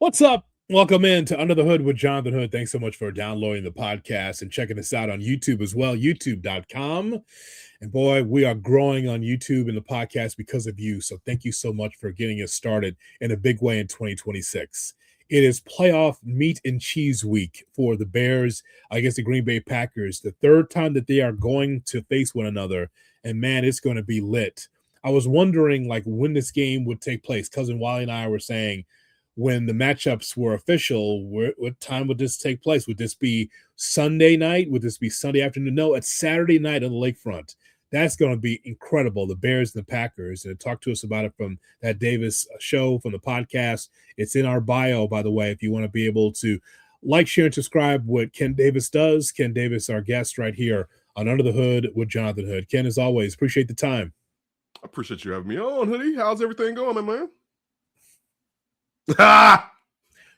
What's up? Welcome in to Under the Hood with Jonathan Hood. Thanks so much for downloading the podcast and checking us out on YouTube as well, youtube.com. And boy, we are growing on YouTube and the podcast because of you. So thank you so much for getting us started in a big way in 2026. It is playoff meat and cheese week for the Bears against the Green Bay Packers, the third time that they are going to face one another. And man, it's going to be lit. I was wondering like when this game would take place. Cousin Wally and I were saying, when the matchups were official, what time would this take place? Would this be Sunday night? Would this be Sunday afternoon? No, it's Saturday night on the lakefront. That's going to be incredible. The Bears and the Packers. And talk to us about it from that Davis show, from the podcast. It's in our bio, by the way, if you want to be able to like, share, and subscribe what Ken Davis does. Ken Davis, our guest right here on Under the Hood with Jonathan Hood. Ken, as always, appreciate the time. I appreciate you having me on, Hoodie. How's everything going, my man? Ah!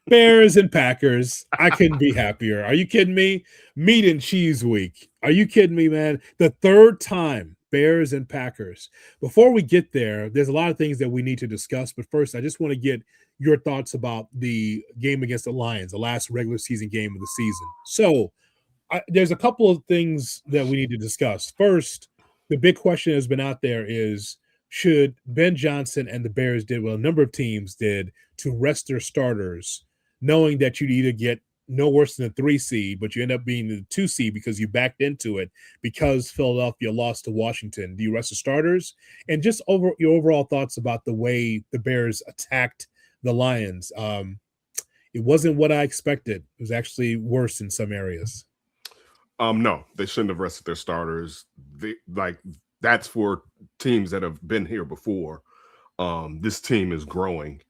Bears and Packers. I couldn't be happier. Are you kidding me? Meat and cheese week. Are you kidding me, man? The third time, Bears and Packers. Before we get there, there's a lot of things that we need to discuss. But first, I just want to get your thoughts about the game against the Lions, the last regular season game of the season. So there's a couple of things that we need to discuss. First, the big question has been out there is, should Ben Johnson and the Bears did what a number of teams did to rest their starters, knowing that you'd either get no worse than a 3 seed, but you end up being the 2 seed because you backed into it because Philadelphia lost to Washington. Do you rest the starters? And just your overall thoughts about the way the Bears attacked the Lions. It wasn't what I expected. It was actually worse in some areas. No, they shouldn't have rested their starters. That's for teams that have been here before. This team is growing,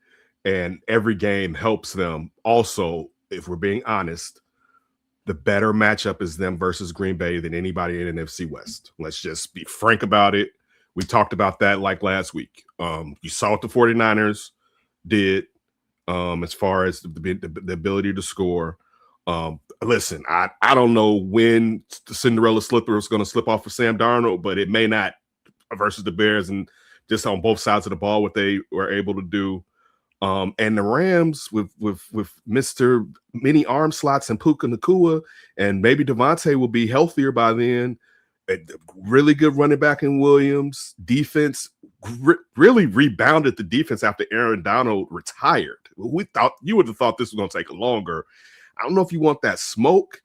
and every game helps them. Also, if we're being honest, the better matchup is them versus Green Bay than anybody in NFC West. Let's just be frank about it. We talked about that like last week. You saw what the 49ers did as far as the ability to score. Listen, I don't know when the Cinderella slipper is going to slip off for Sam Darnold, but it may not versus the Bears, and just on both sides of the ball, what they were able to do. And the Rams with Mr. Mini arm slots and Puka Nacua, and maybe Devontae will be healthier by then. A really good running back in Williams. Defense really rebounded the defense after Aaron Donald retired. We thought you would have thought this was going to take longer. I don't know if you want that smoke.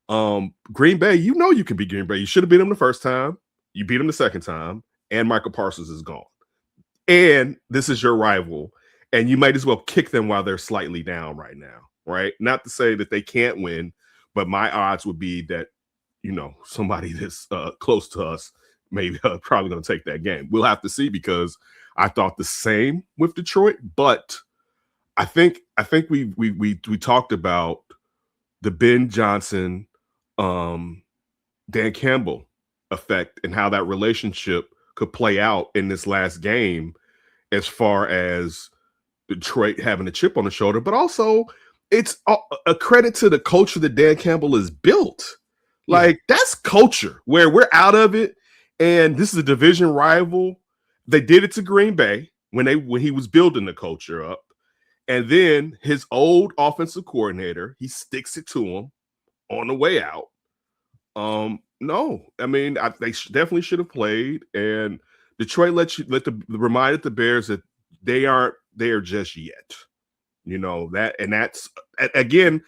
Green Bay, you know you can beat Green Bay. You should have beat them the first time. You beat them the second time, and Michael Parsons is gone. And this is your rival, and you might as well kick them while they're slightly down right now, right? Not to say that they can't win, but my odds would be that, somebody that's close to us maybe probably going to take that game. We'll have to see, because I thought the same with Detroit, but I think we talked about the Ben Johnson, Dan Campbell effect and how that relationship could play out in this last game, as far as Detroit having a chip on the shoulder, but also it's a credit to the culture that Dan Campbell has built. Like, that's culture where we're out of it, and this is a division rival. They did it to Green Bay when he was building the culture up. And then his old offensive coordinator, he sticks it to him on the way out. No, I mean, they definitely should have played. And Detroit reminded the Bears that they aren't there just yet. That's again,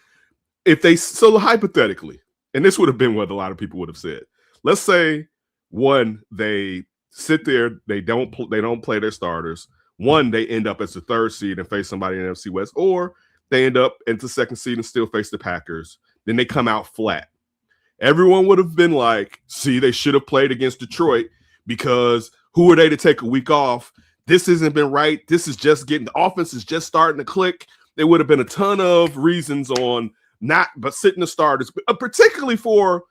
so hypothetically, and this would have been what a lot of people would have said. Let's say they sit there, they don't play their starters. They end up as the 3rd seed and face somebody in the NFC West, or they end up into 2nd seed and still face the Packers. Then they come out flat. Everyone would have been like, see, they should have played against Detroit, because who are they to take a week off? This hasn't been right. This is just the offense is just starting to click. There would have been a ton of reasons but sitting the starters, particularly for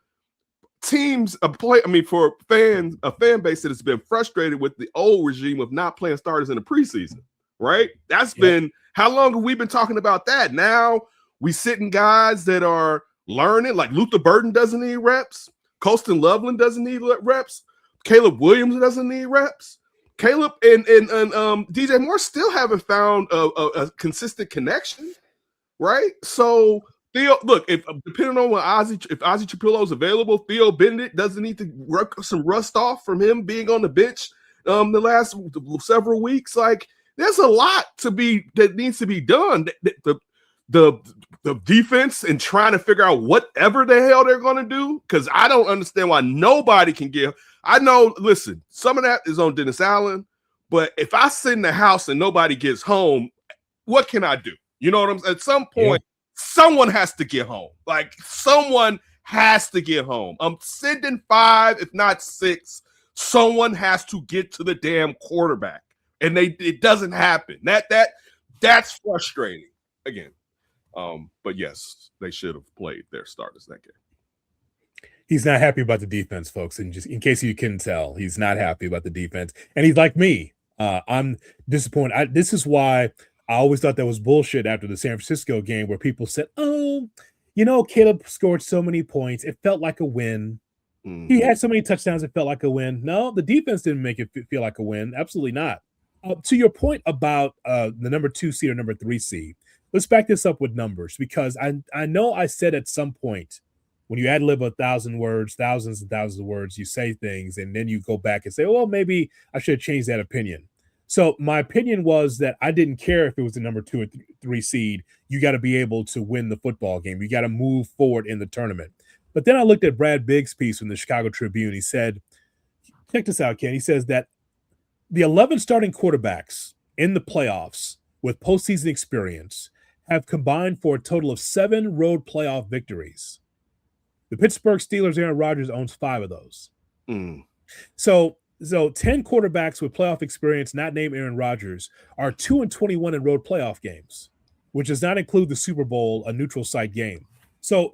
teams for fans, a fan base that has been frustrated with the old regime of not playing starters in the preseason, right? That's been, how long have we been talking about that? Now we sitting guys that are learning, like Luther Burden doesn't need reps. Colston Loveland doesn't need reps. Caleb Williams doesn't need reps. Caleb and DJ Moore still haven't found a consistent connection. right? So Theo, look, if depending on if Ozzie Trapillo is available, Theo Bennett doesn't need to work some rust off from him being on the bench the last several weeks. Like, there's a lot that needs to be done. The defense and trying to figure out whatever the hell they're going to do, because I don't understand why nobody can give. I know, listen, some of that is on Dennis Allen, but if I sit in the house and nobody gets home, what can I do? You know what I'm saying? At some point, someone has to get home. Like, someone has to get home. I'm sending 5, if not 6. Someone has to get to the damn quarterback, and it doesn't happen. That's frustrating. Again, but yes, they should have played their starters that game. He's not happy about the defense, folks, and just in case you couldn't tell, he's not happy about the defense, and he's like me. I'm disappointed. This is why I always thought that was bullshit after the San Francisco game, where people said, "Oh, Caleb scored so many points, it felt like a win. He had so many touchdowns, it felt like a win." No, the defense didn't make it feel like a win. Absolutely not. To your point about the number 2 seed or number 3 seed, let's back this up with numbers, because I know I said at some point, when you ad lib 1,000 words, thousands and thousands of words, you say things, and then you go back and say, well, maybe I should have changed that opinion. So my opinion was that I didn't care if it was the number 2 or 3 seed. You got to be able to win the football game. You got to move forward in the tournament. But then I looked at Brad Biggs' piece from the Chicago Tribune. He said, check this out, Ken. He says that the 11 starting quarterbacks in the playoffs with postseason experience have combined for a total of 7 road playoff victories. The Pittsburgh Steelers' Aaron Rodgers owns 5 of those. So 10 quarterbacks with playoff experience, not named Aaron Rodgers, are 2-21 in road playoff games, which does not include the Super Bowl, a neutral site game. So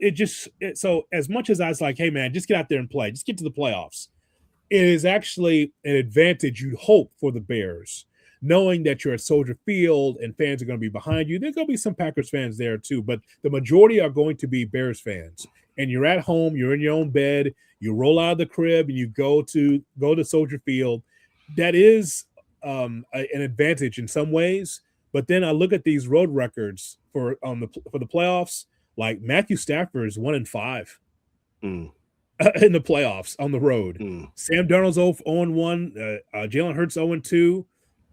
so as much as I was like, hey man, just get out there and play, just get to the playoffs, it is actually an advantage you'd hope for the Bears, knowing that you're at Soldier Field and fans are going to be behind you. There's going to be some Packers fans there too, but the majority are going to be Bears fans. And you're at home, you're in your own bed, you roll out of the crib and you go to Soldier Field. That is an advantage in some ways. But then I look at these road records for the playoffs. Like Matthew Stafford is 1-5 in the playoffs on the road. Sam Darnold's 0-1, Jalen Hurts 0-2,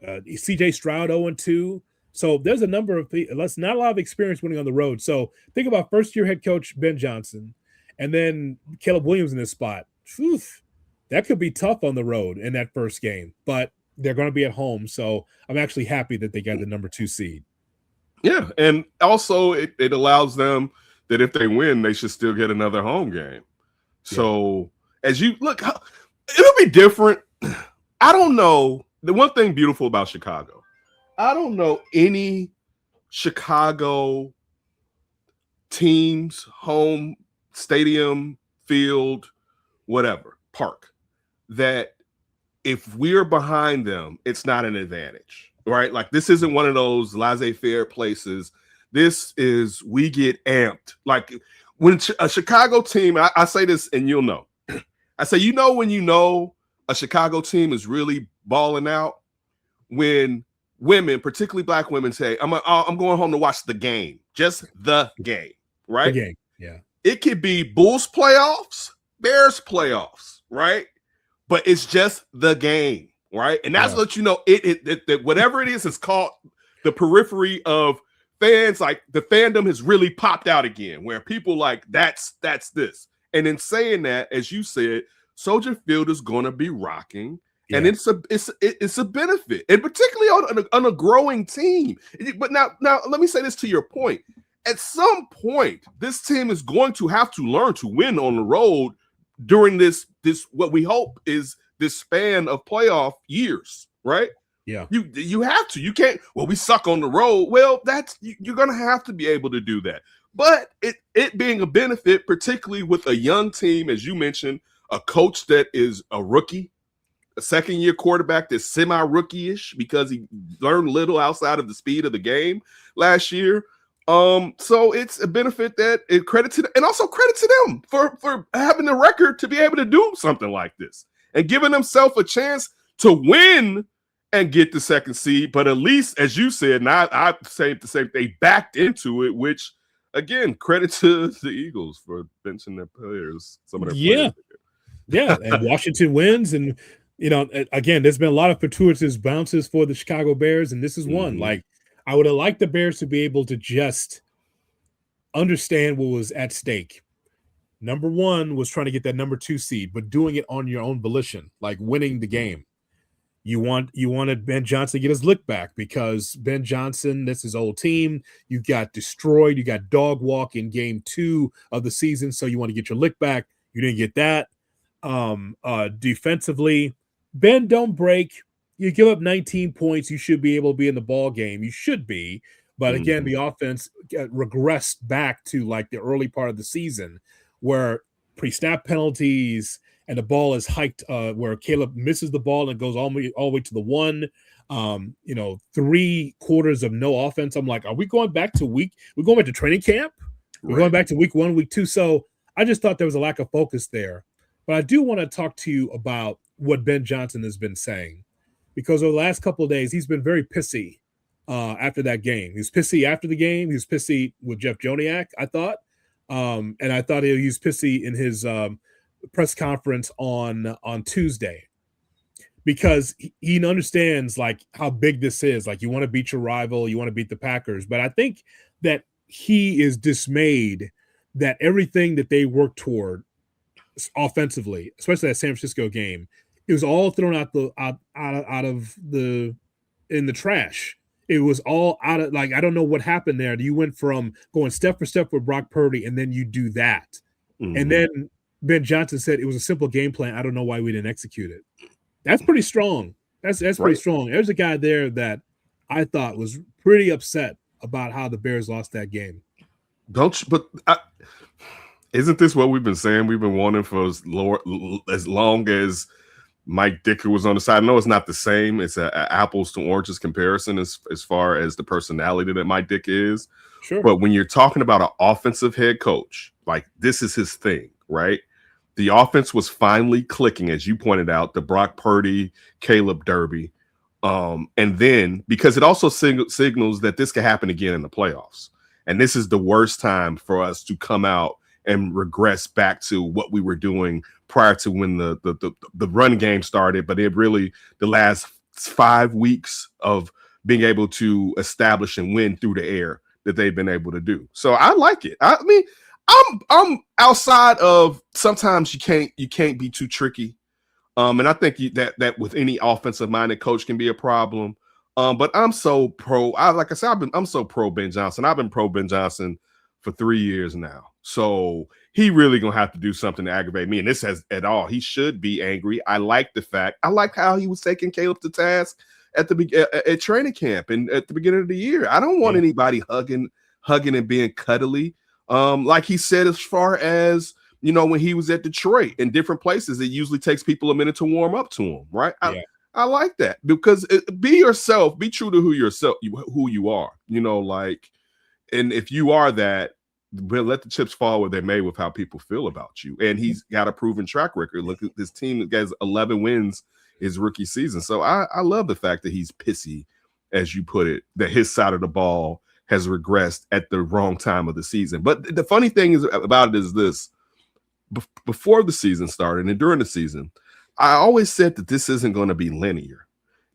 CJ Stroud 0-2. So there's a number of that's not a lot of experience winning on the road. So think about first-year head coach Ben Johnson, and then Caleb Williams in this spot. Whew, that could be tough on the road in that first game, but they're going to be at home. So I'm actually happy that they got the number 2 seed. Yeah, and also it allows them that if they win, they should still get another home game. So as you look, it'll be different. I don't know. The one thing beautiful about Chicago, I don't know any Chicago teams, home, stadium, field, whatever, park, that if we're behind them, it's not an advantage, right? Like, this isn't one of those laissez-faire places. This is, we get amped. Like, when a Chicago team, I say this and you'll know. I say, when you know a Chicago team is really balling out, when women, particularly black women, say, I'm going home to watch the game, just the game, right? The game, yeah. It could be Bulls playoffs, Bears playoffs, right? But it's just the game, right? And that's what that whatever it is called the periphery of fans. Like, the fandom has really popped out again, where people like, that's this. And in saying that, as you said, Soldier Field is going to be rocking. Yeah. And it's a benefit, and particularly on a growing team. But now let me say this to your point. At some point, this team is going to have to learn to win on the road during this what we hope is this span of playoff years, right? Yeah. You have to. You can't, well, we suck on the road. Well, you're going to have to be able to do that. But it being a benefit, particularly with a young team, as you mentioned, a coach that is a rookie, a second-year quarterback that's semi-rookie-ish because he learned little outside of the speed of the game last year. So it's a benefit that credit to them, and also credit to them for having the record to be able to do something like this and giving themselves a chance to win and get the second seed. But at least, as you said, and I say the same, they backed into it, which again, credit to the Eagles for benching their players. Some of their players. Yeah, and Washington wins, and again, there's been a lot of fortuitous bounces for the Chicago Bears, and this is one. Like, I would have liked the Bears to be able to just understand what was at stake. Number one was trying to get that number 2 seed, but doing it on your own volition, like winning the game. You wanted Ben Johnson to get his lick back because Ben Johnson, that's his old team. You got destroyed. You got dog walk in game 2 of the season, so you want to get your lick back. You didn't get that. Defensively, Ben, don't break. You give up 19 points. You should be able to be in the ball game. You should be. But again, the offense regressed back to like the early part of the season where pre-snap penalties and the ball is hiked where Caleb misses the ball and goes all the way to the 1. 3 quarters of no offense. I'm like, are we going back to we're going back to training camp? We're going back to week 1, week 2. So I just thought there was a lack of focus there. But I do want to talk to you about what Ben Johnson has been saying, because over the last couple of days, he's been very pissy after that game. He was pissy after the game. He was pissy with Jeff Joniak, I thought. And I thought he was pissy in his press conference on Tuesday, because he understands like how big this is. Like, you want to beat your rival, you want to beat the Packers. But I think that he is dismayed that everything that they worked toward offensively, especially that San Francisco game, it was all thrown out in the trash. It was all out of, like, I don't know what happened there. You went from going step for step with Brock Purdy, and then you do that. And then Ben Johnson said it was a simple game plan. I don't know why we didn't execute it. That's pretty strong. That's pretty strong. There's a guy there that I thought was pretty upset about how the Bears lost that game. Isn't this what we've been saying? We've been wanting for as long as Mike Dicker was on the side. I know it's not the same. It's an apples to oranges comparison as far as the personality that Mike Dick is. Sure. But when you're talking about an offensive head coach, like, this is his thing, right? The offense was finally clicking, as you pointed out, the Brock Purdy, Caleb Derby. And then, because it also signals that this could happen again in the playoffs. And this is the worst time for us to come out and regress back to what we were doing prior to when the run game started. But it really, the last 5 weeks of being able to establish and win through the air that they've been able to do. So I like it. I mean, I'm outside of, sometimes you can't be too tricky. And I think that with any offensive minded coach can be a problem. But I'm so pro. Like I said, I'm so pro Ben Johnson. I've been pro Ben Johnson for 3 years now. So he really gonna have to do something to aggravate me. And this has at all. He should be angry. I like how he was taking Caleb to task at training camp and at the beginning of the year. I don't want anybody hugging and being cuddly. Like he said, as far as, when he was at Detroit and different places, it usually takes people a minute to warm up to him, right? I like that, because be yourself, be true to who you are, and if you are that, let the chips fall where they may with how people feel about you. And he's got a proven track record. Look at this team that has 11 wins his rookie season. So I love the fact that he's pissy, as you put it, that his side of the ball has regressed at the wrong time of the season. But the funny thing about it is this: before the season started and during the season, I always said that this isn't going to be linear.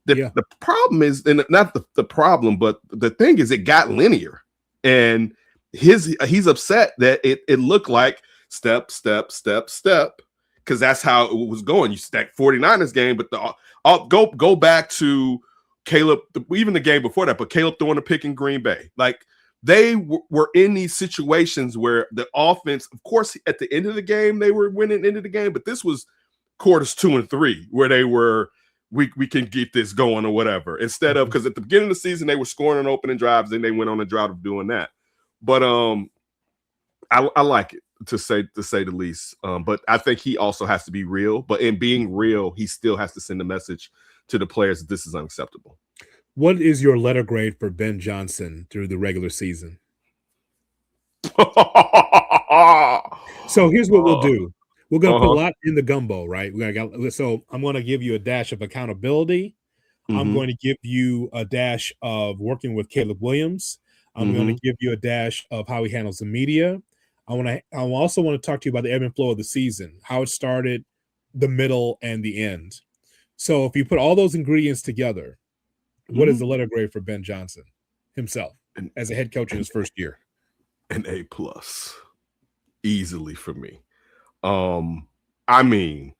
The problem is, and not the problem, but the thing is, it got linear, and he's upset that it looked like step, because that's how it was going. You stack 49ers game, but I'll go back to Caleb, even the game before that, but Caleb throwing a pick in Green Bay. Like, they were in these situations where the offense, of course, at the end of the game, they were winning into the game, but this was quarters 2 and 3 where they were, we can get this going or whatever, instead of, because at the beginning of the season, they were scoring on opening drives, and they went on a drought of doing that. But I like it, to say the least. But I think he also has to be real. But in being real, he still has to send a message to the players that this is unacceptable. What is your letter grade for Ben Johnson through the regular season? So here's what we'll do. We're gonna put a lot in the gumbo, right? So I'm gonna give you a dash of accountability. I'm going to give you a dash of working with Caleb Williams. I'm going to give you a dash of how he handles the media. I also want to talk to you about the ebb and flow of the season, how it started, the middle, and the end. So if you put all those ingredients together, what is the letter grade for Ben Johnson himself as a head coach in his first year? An A+, easily for me. I mean,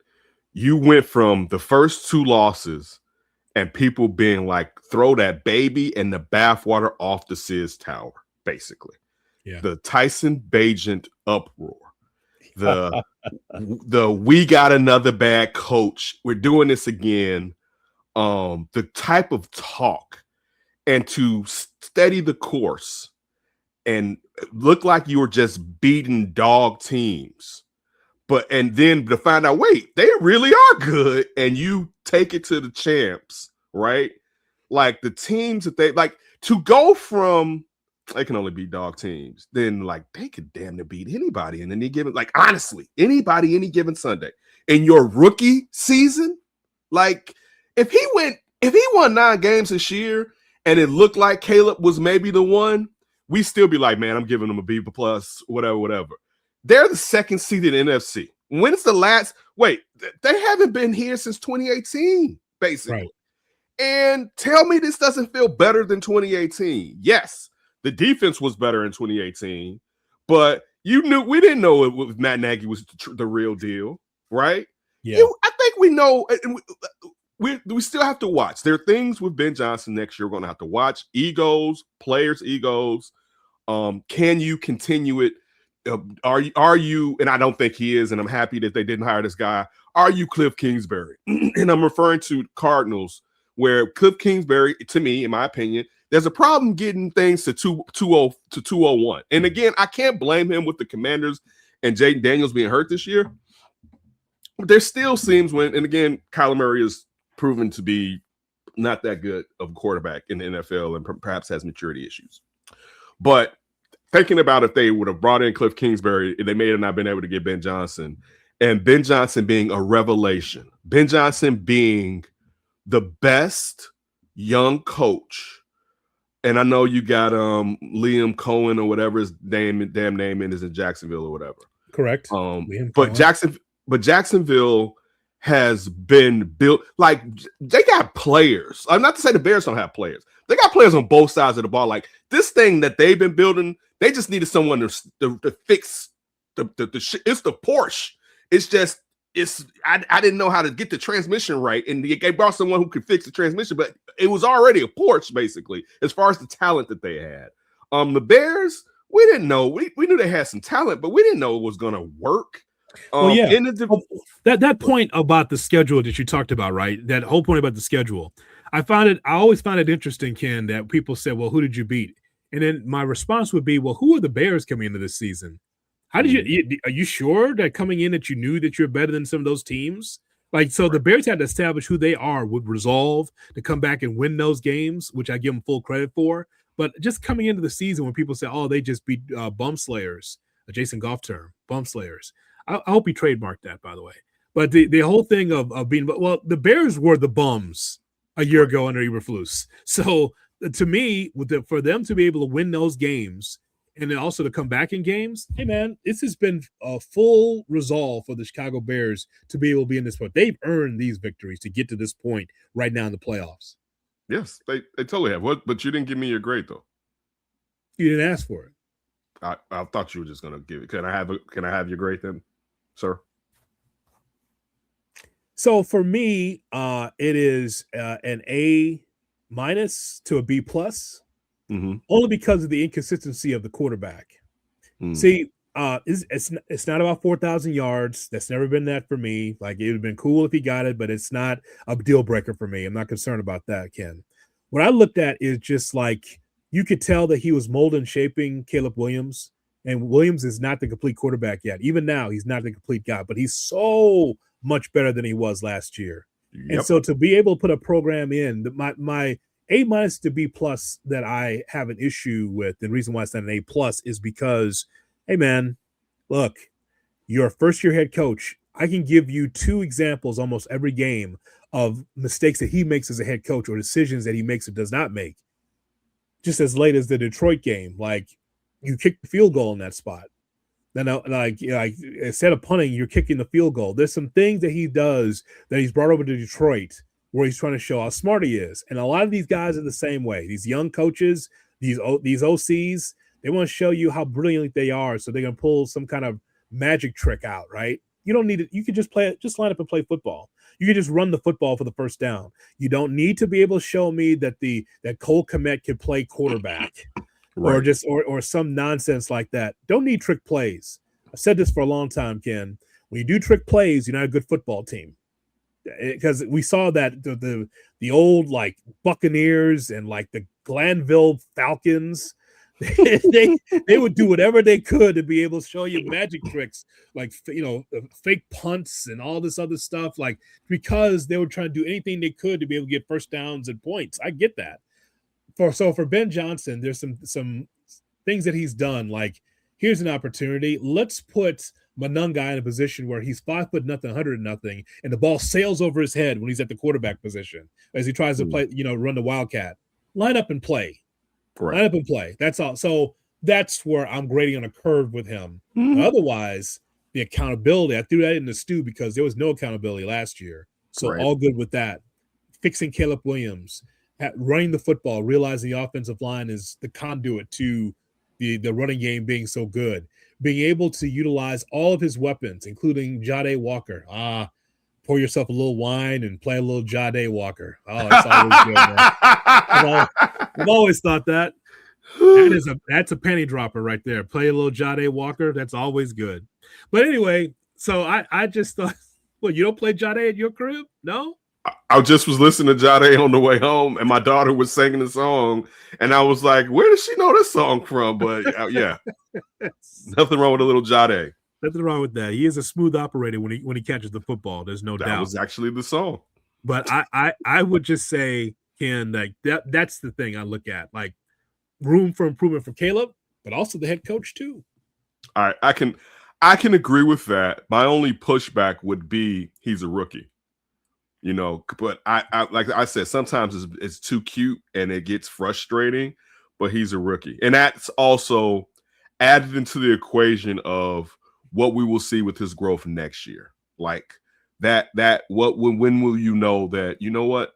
you went from the first 2 losses and people being like, throw that baby and the bathwater off the Sears Tower, basically. Yeah. The Tyson Bagent uproar. The we got another bad coach. We're doing this again. The type of talk, and to steady the course and look like you were just beating dog teams. And then to find out, wait, they really are good, and you take it to the champs, right? Like the teams that they like to go from, they can only beat dog teams. Then like they could damn near beat anybody in any given, like honestly, anybody any given Sunday in your rookie season. Like if he won 9 games this year and it looked like Caleb was maybe the one, we still be like, man, I'm giving them a B+, whatever. They're the second seeded NFC. When's the last? Wait, they haven't been here since 2018, basically. Right. And tell me this doesn't feel better than 2018. Yes, the defense was better in 2018, but we didn't know Matt Nagy was the real deal, right? Yeah, I think we know. We still have to watch. There are things with Ben Johnson next year we're going to have to watch. Egos, players' egos. Can you continue it? Are you, and I don't think he is, and I'm happy that they didn't hire this guy. Are you Cliff Kingsbury? And I'm referring to Cardinals, where Cliff Kingsbury, to me, in my opinion, there's a problem getting things to 201. And again, I can't blame him with the Commanders and Jaden Daniels being hurt this year. But there still seems and again, Kyler Murray is proven to be not that good of a quarterback in the NFL and perhaps has maturity issues. But thinking about if they would have brought in Cliff Kingsbury, they may have not been able to get Ben Johnson, and Ben Johnson being a revelation, Ben Johnson being the best young coach. And I know you got Liam Cohen or whatever his damn name is in Jacksonville or whatever. Correct. But Jacksonville has been built like they got players. I'm not to say the Bears don't have players. They got players on both sides of the ball. Like this thing that they've been building, they just needed someone to fix the it's the Porsche. I didn't know how to get the transmission right, and they brought someone who could fix the transmission, but it was already a Porsche basically as far as the talent that they had. The Bears, we didn't know. We knew they had some talent, but we didn't know it was going to work. That point about the schedule that you talked about, right? That whole point about the schedule, I always found it interesting, Ken, that people said, well, who did you beat? And then my response would be, well, who are the Bears coming into this season? How did are you sure that coming in that you knew that you're better than some of those teams? Like, so the Bears had to establish who they are with resolve to come back and win those games, which I give them full credit for. But just coming into the season when people say, oh, they just beat bum slayers, a Jason Goff term, bum slayers. I hope he trademarked that, by the way. But the whole thing of being, well, the Bears were the bums a year ago under Eberflus. So to me, for them to be able to win those games and then also to come back in games, hey, man, this has been a full resolve for the Chicago Bears to be able to be in this point. They've earned these victories to get to this point right now in the playoffs. Yes, they totally have. But you didn't give me your grade, though. You didn't ask for it. I thought you were just going to give it. Can I have your grade then, sir? So for me, it is an A- to a B+, only because of the inconsistency of the quarterback. See, it's not about 4,000 yards. That's never been that for me. Like, it would have been cool if he got it, but it's not a deal breaker for me. I'm not concerned about that, Ken. What I looked at is just like you could tell that he was molding and shaping Caleb Williams, and Williams is not the complete quarterback yet. Even now, he's not the complete guy, but he's so much better than he was last year. Yep. And so to be able to put a program in, my A- to B+ that I have an issue with, the reason why it's not an A+ is because, hey, man, look, you're a first-year head coach. I can give you 2 examples almost every game of mistakes that he makes as a head coach or decisions that he makes or does not make. Just as late as the Detroit game, like you kick the field goal in that spot. Then, like instead of punting, you're kicking the field goal. There's some things that he does that he's brought over to Detroit where he's trying to show how smart he is. And a lot of these guys are the same way. These young coaches, these OCs, they want to show you how brilliant they are, so they're gonna pull some kind of magic trick out, right? You don't need it. You can just line up and play football. You can just run the football for the first down. You don't need to be able to show me that Cole Kmet can play quarterback. Right. Or some nonsense like that. Don't need trick plays. I've said this for a long time, Ken. When you do trick plays, you're not a good football team. Because we saw that the old like Buccaneers and like the Glanville Falcons, they would do whatever they could to be able to show you magic tricks, like fake punts and all this other stuff, like because they were trying to do anything they could to be able to get first downs and points. I get that. For Ben Johnson, there's some things that he's done. Like, here's an opportunity. Let's put Monangai in a position where he's 5 foot nothing, 100 nothing, and the ball sails over his head when he's at the quarterback position as he tries to play, run the Wildcat. Line up and play. Right. Line up and play. That's all. So that's where I'm grading on a curve with him. Mm-hmm. Otherwise, the accountability, I threw that in the stew because there was no accountability last year. So all good with that. Fixing Caleb Williams. Running the football, realizing the offensive line is the conduit to the running game being so good. Being able to utilize all of his weapons, including Jahdae Walker. Pour yourself a little wine and play a little Jahdae Walker. Oh, that's always good, man. I've always thought that. That's a penny dropper right there. Play a little Jahdae Walker. That's always good. But anyway, so I just thought, well, you don't play Jahdae at your crib? No? I just was listening to Jahdae on the way home, and my daughter was singing the song, and I was like, "Where does she know this song from?" But yeah, nothing wrong with a little Jahdae. Nothing wrong with that. He is a smooth operator when he catches the football. There's no doubt. That was actually the song. But I would just say, Ken, like that's the thing I look at, like room for improvement for Caleb, but also the head coach too. All right, I can agree with that. My only pushback would be he's a rookie. But I like I said, sometimes it's too cute and it gets frustrating, but he's a rookie. And that's also added into the equation of what we will see with his growth next year. Like when will you know that, you know what,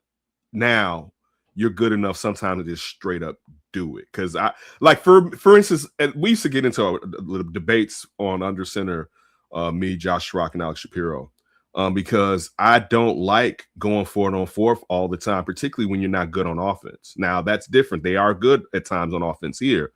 now you're good enough sometimes to just straight up do it. Because for instance, we used to get into debates on Under Center, me, Josh Schrock, and Alex Shapiro. Because I don't like going 4-on-4 all the time, particularly when you're not good on offense. Now, that's different. They are good at times on offense here.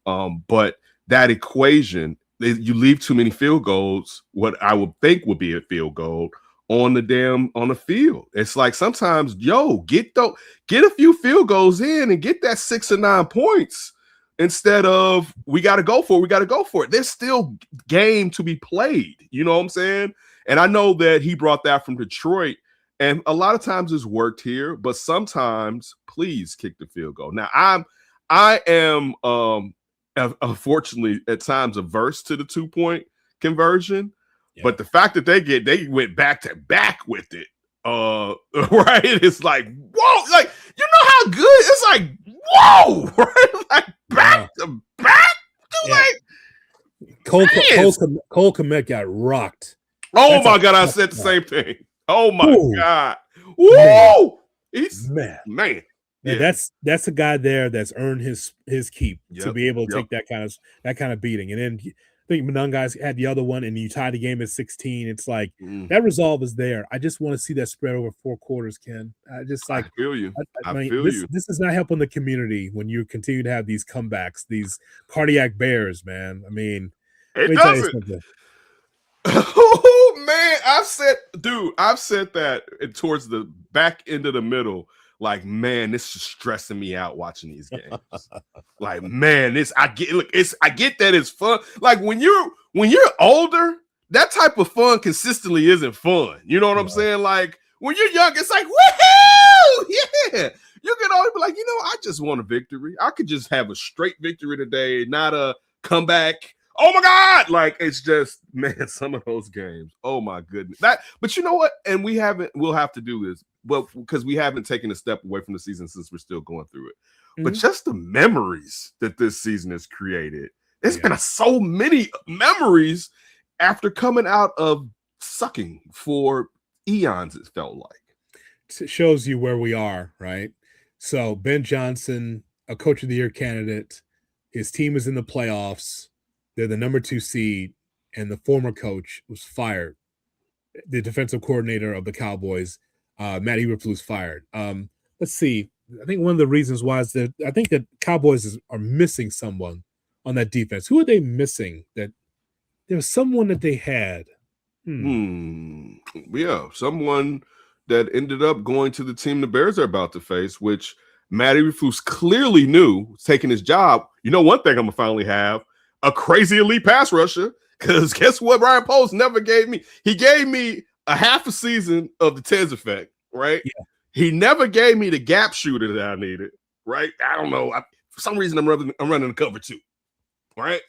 But that equation, you leave too many field goals, what I would think would be a field goal, on the field. It's like sometimes, get a few field goals in and get that 6 or 9 points instead of we got to go for it. There's still game to be played. You know what I'm saying? And I know that he brought that from Detroit, and a lot of times it's worked here, but sometimes please kick the field goal. Now I am unfortunately at times averse to the 2-point conversion, but the fact that they went back to back with it, right? It's like, whoa, like, you know how good it's like, whoa, right? Like back to back, like Cole Kmet got rocked. Oh my God, I said the same thing. Oh my God. Woo! He's man. Yeah, that's a guy there that's earned his keep to be able to take that kind of beating. And then I think Monangai had the other one, and you tie the game at 16. It's like that resolve is there. I just want to see that spread over 4 quarters, Ken. I feel you. This is not helping the community when you continue to have these comebacks, these cardiac bears, man. I mean, it doesn't. Oh man, I've said that towards the back end of the middle. Like, man, this is stressing me out watching these games. Like, man, I get that it's fun. Like when you're older, that type of fun consistently isn't fun. You know what I'm saying? Like when you're young, it's like, woohoo! Yeah. You can always be like, I just want a victory. I could just have a straight victory today, not a comeback. Oh my God! Like, it's just, man, some of those games. Oh my goodness. But you know what? And we'll have to do this. well, because we haven't taken a step away from the season since we're still going through it. But Mhm. just the memories that this season has created. There's been so many memories after coming out of sucking for eons, it felt like. It shows you where we are, right? So Ben Johnson, a coach of the year candidate, his team is in the playoffs. They're the number 2 seed, and the former coach was fired. The defensive coordinator of the Cowboys, Matt Eberflus, fired. Let's see. I think one of the reasons why is that I think that Cowboys are missing someone on that defense. Who are they missing? That there was someone that they had. Yeah, someone that ended up going to the team the Bears are about to face, which Matt Eberflus clearly knew taking his job. You know, one thing I'm gonna finally have a crazy elite pass rusher. Because guess what? Ryan Poles never gave me. He gave me a half a season of the Tez effect, right? Yeah. He never gave me the gap shooter that I needed, right? I don't know. For some reason, I'm running the cover 2, right?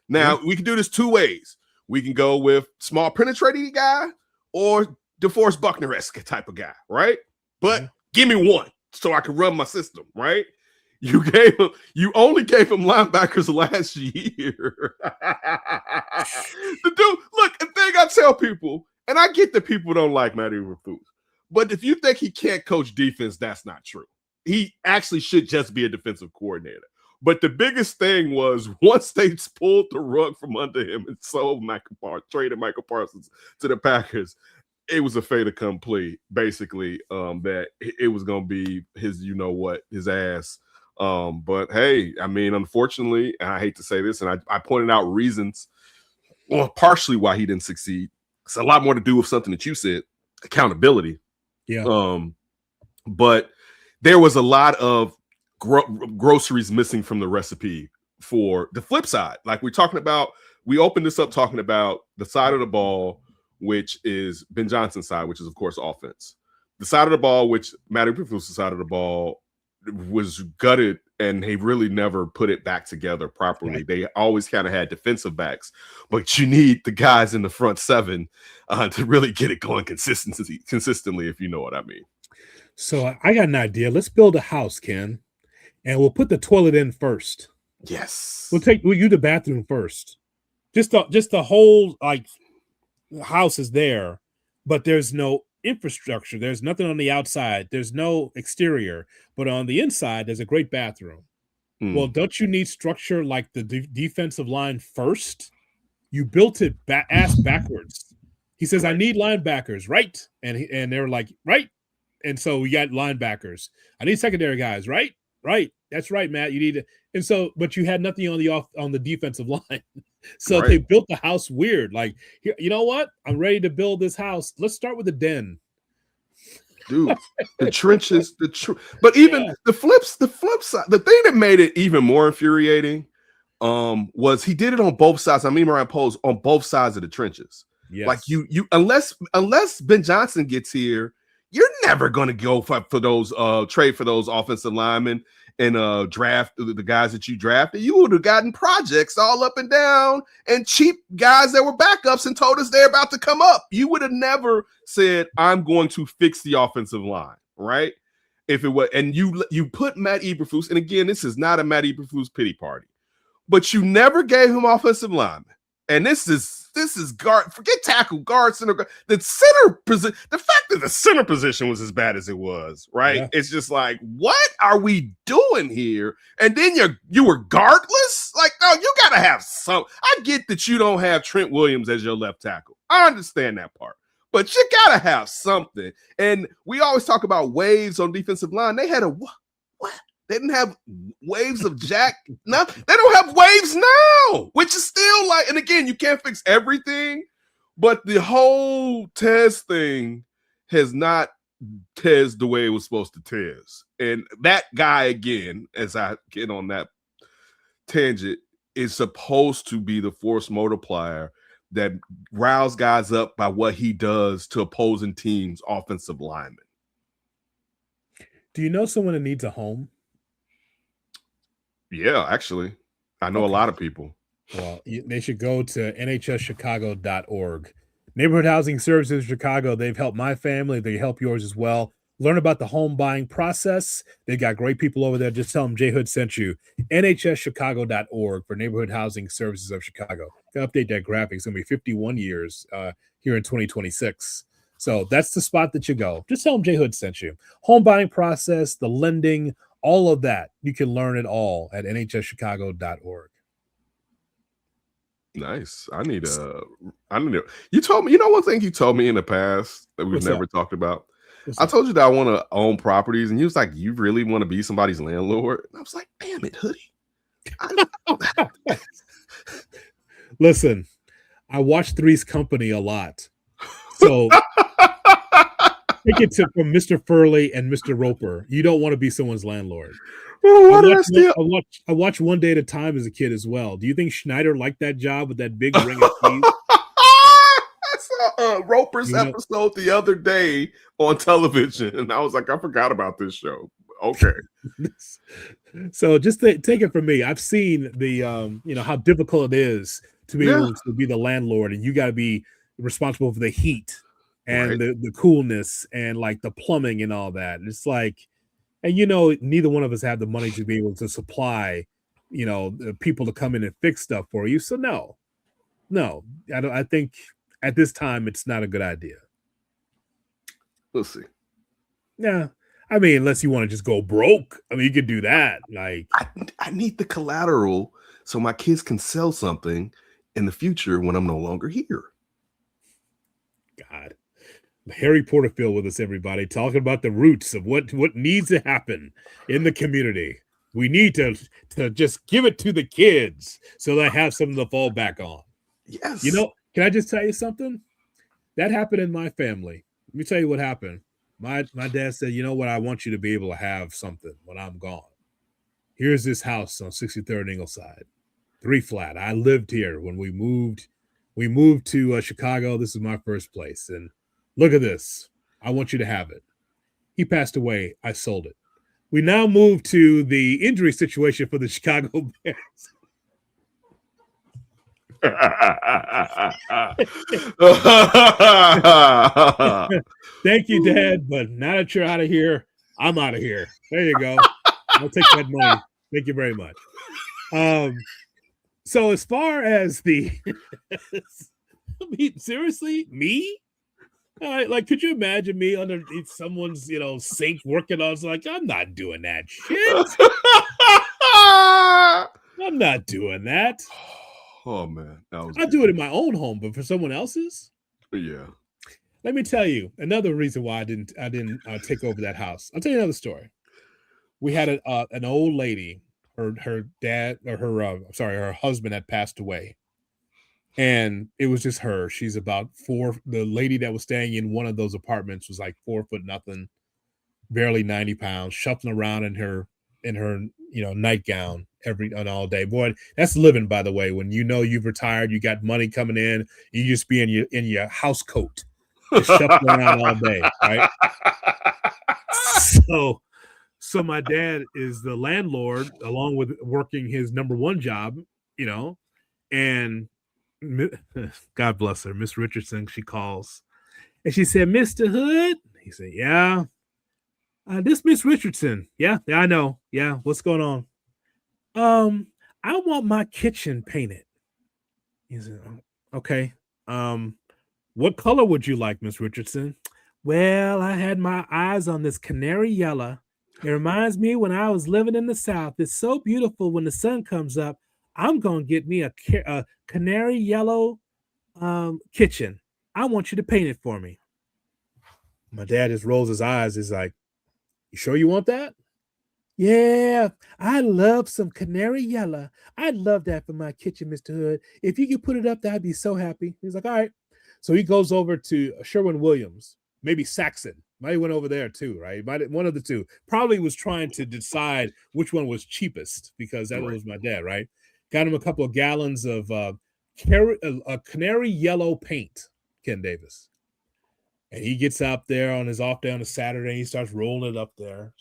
Now, we can do this 2 ways. We can go with small penetrating guy or DeForest Buckner-esque type of guy, right? But give me one so I can run my system, right? You only gave him linebackers last year. The dude, look, the thing I tell people, and I get that people don't like Matt Eberflus, but if you think he can't coach defense, that's not true. He actually should just be a defensive coordinator. But the biggest thing was once they pulled the rug from under him and traded Michael Parsons to the Packers, it was a fait accompli, basically, that it was going to be his, his ass. But hey, I mean, unfortunately, and I hate to say this, and I pointed out reasons, well, partially why he didn't succeed. It's a lot more to do with something that you said, accountability. Yeah. But there was a lot of groceries missing from the recipe for the flip side. Like we opened this up talking about the side of the ball, which is Ben Johnson's side, which is of course offense. The side of the ball, which Matt Eberflus' side of the ball, was gutted, and he really never put it back together properly. Right. They always kind of had defensive backs, but you need the guys in the front 7 to really get it going consistently, if you know what I mean. So I got an idea. Let's build a house, Ken, and we'll put the toilet in first. Yes. We'll use the bathroom first. Just the whole house is there, but there's no infrastructure. There's nothing on the outside. There's no exterior, but on the inside, there's a great bathroom. Well, don't you need structure like the defensive line first? You built it ass backwards. He says, "I need linebackers, right?" And they're like, "Right." And so we got linebackers. I need secondary guys, right? Right. That's right, Matt. You need to. And so, but you had nothing on the defensive line. So They built the house weird. Like, you know what? I'm ready to build this house. Let's start with the den. Dude, the trenches, but even the flip side, the thing that made it even more infuriating was he did it on both sides. I mean, Ryan Poles on both sides of the trenches. Yes. Like you unless Ben Johnson gets here, you're never going to go for those trade for those offensive linemen and draft the guys that you drafted. You would have gotten projects all up and down and cheap guys that were backups and told us they're about to come up. You would have never said, "I'm going to fix the offensive line," right? If it was, and you put Matt Eberflus, and again, this is not a Matt Eberflus pity party, but you never gave him offensive linemen. And this is guard, forget tackle, guard, center, the center position. The fact that the center position was as bad as it was, right? Yeah. It's just like, what are we doing here? And then you were guardless? Like, no, you gotta have some. I get that you don't have Trent Williams as your left tackle. I understand that part. But you gotta have something. And we always talk about waves on defensive line. They had a what? They didn't have waves of Jack. No, they don't have waves now, which is still like, and again, you can't fix everything, but the whole Tez thing has not Tez the way it was supposed to Tez. And that guy, again, as I get on that tangent, is supposed to be the force multiplier that riles guys up by what he does to opposing teams' offensive linemen. Do you know someone that needs a home? Yeah, actually. I know a lot of people. Well, they should go to nhschicago.org. Neighborhood Housing Services in Chicago, they've helped my family. They help yours as well. Learn about the home buying process. They got great people over there. Just tell them J Hood sent you. NHSchicago.org for Neighborhood Housing Services of Chicago. Gotta update that graphic. It's gonna be 51 years here in 2026. So that's the spot that you go. Just tell them J Hood sent you. Home buying process, the lending, all of that. You can learn it all at NHSchicago.org. Nice. You told me, you know, one thing you told me in the past that we've What's never up? talked about. What's I up? told you that I want to own properties, and you was like, "You really want to be somebody's landlord?" And I was like, "Damn it, Hoodie." Listen, I watch Three's Company a lot. So take it from Mr. Furley and Mr. Roper. You don't want to be someone's landlord. Oh, I why did I watched, steal? I watched One Day at a Time as a kid as well. Do you think Schneider liked that job with that big ring of keys? I saw Roper's You know, episode the other day on television, and I was like, I forgot about this show. Okay. so just take it from me. I've seen the how difficult it is to be Yeah. able to be the landlord, and you got to be responsible for the heat Right. and the coolness and like the plumbing and all that. It's like, and neither one of us have the money to be able to supply, the people to come in and fix stuff for you. So no, I don't. I think at this time it's not a good idea. Let's see. Yeah, I mean, unless you want to just go broke. I mean, you could do that. Like, I need the collateral so my kids can sell something in the future when I'm no longer here. God, Harry Porterfield with us, everybody, talking about the roots of what needs to happen in the community. We need to just give it to the kids so they have something to fall back on. Yes. Can I just tell you something? That happened in my family. Let me tell you what happened. My dad said, "You know what? I want you to be able to have something when I'm gone. Here's this house on 63rd Ingleside, 3 flat. I lived here when we moved. We moved to Chicago. This is my first place, and look at this. I want you to have it." He passed away. I sold it. We now move to the injury situation for the Chicago Bears. Thank you, Dad, but now that you're out of here, I'm out of here. There you go. I'll take that money. Thank you very much. So as far as the I mean, seriously, me? Like, could you imagine me underneath someone's, sink working on? It's like, I'm not doing that shit. I'm not doing that. Oh man, I'll do it in my own home, but for someone else's, yeah. let me tell you another reason why I didn't take over that house. I'll tell you another story. We had an old lady. Her dad or her husband had passed away, and it was just her. She's about 4. The lady that was staying in one of those apartments was like 4 foot nothing, barely 90 pounds, shuffling around in her nightgown all day. Boy, that's living, by the way. When you've retired, you got money coming in, you just be in your house coat, just shuffling around all day, right? So my dad is the landlord, along with working his number one job, and God bless her, Miss Richardson. She calls, and she said, "Mr. Hood." He said, "Yeah." This Miss Richardson. Yeah, I know. Yeah, what's going on? I want my kitchen painted. He said, "Okay. What color would you like, Miss Richardson?" "Well, I had my eyes on this canary yellow. It reminds me when I was living in the South. It's so beautiful when the sun comes up. I'm gonna get me a canary yellow kitchen. I want you to paint it for me." My dad just rolls his eyes. He's like, "You sure you want that?" "Yeah, I love some canary yellow. I'd love that for my kitchen, Mr. Hood. If you could put it up there, I'd be so happy." He's like, "All right." So he goes over to Sherwin-Williams, maybe Saxon. Might have went over there too, right? One of the two. Probably was trying to decide which one was cheapest because that Right. was my dad, right? Got him a couple of gallons of canary yellow paint, Ken Davis. And he gets out there on his off day on a Saturday and he starts rolling it up there.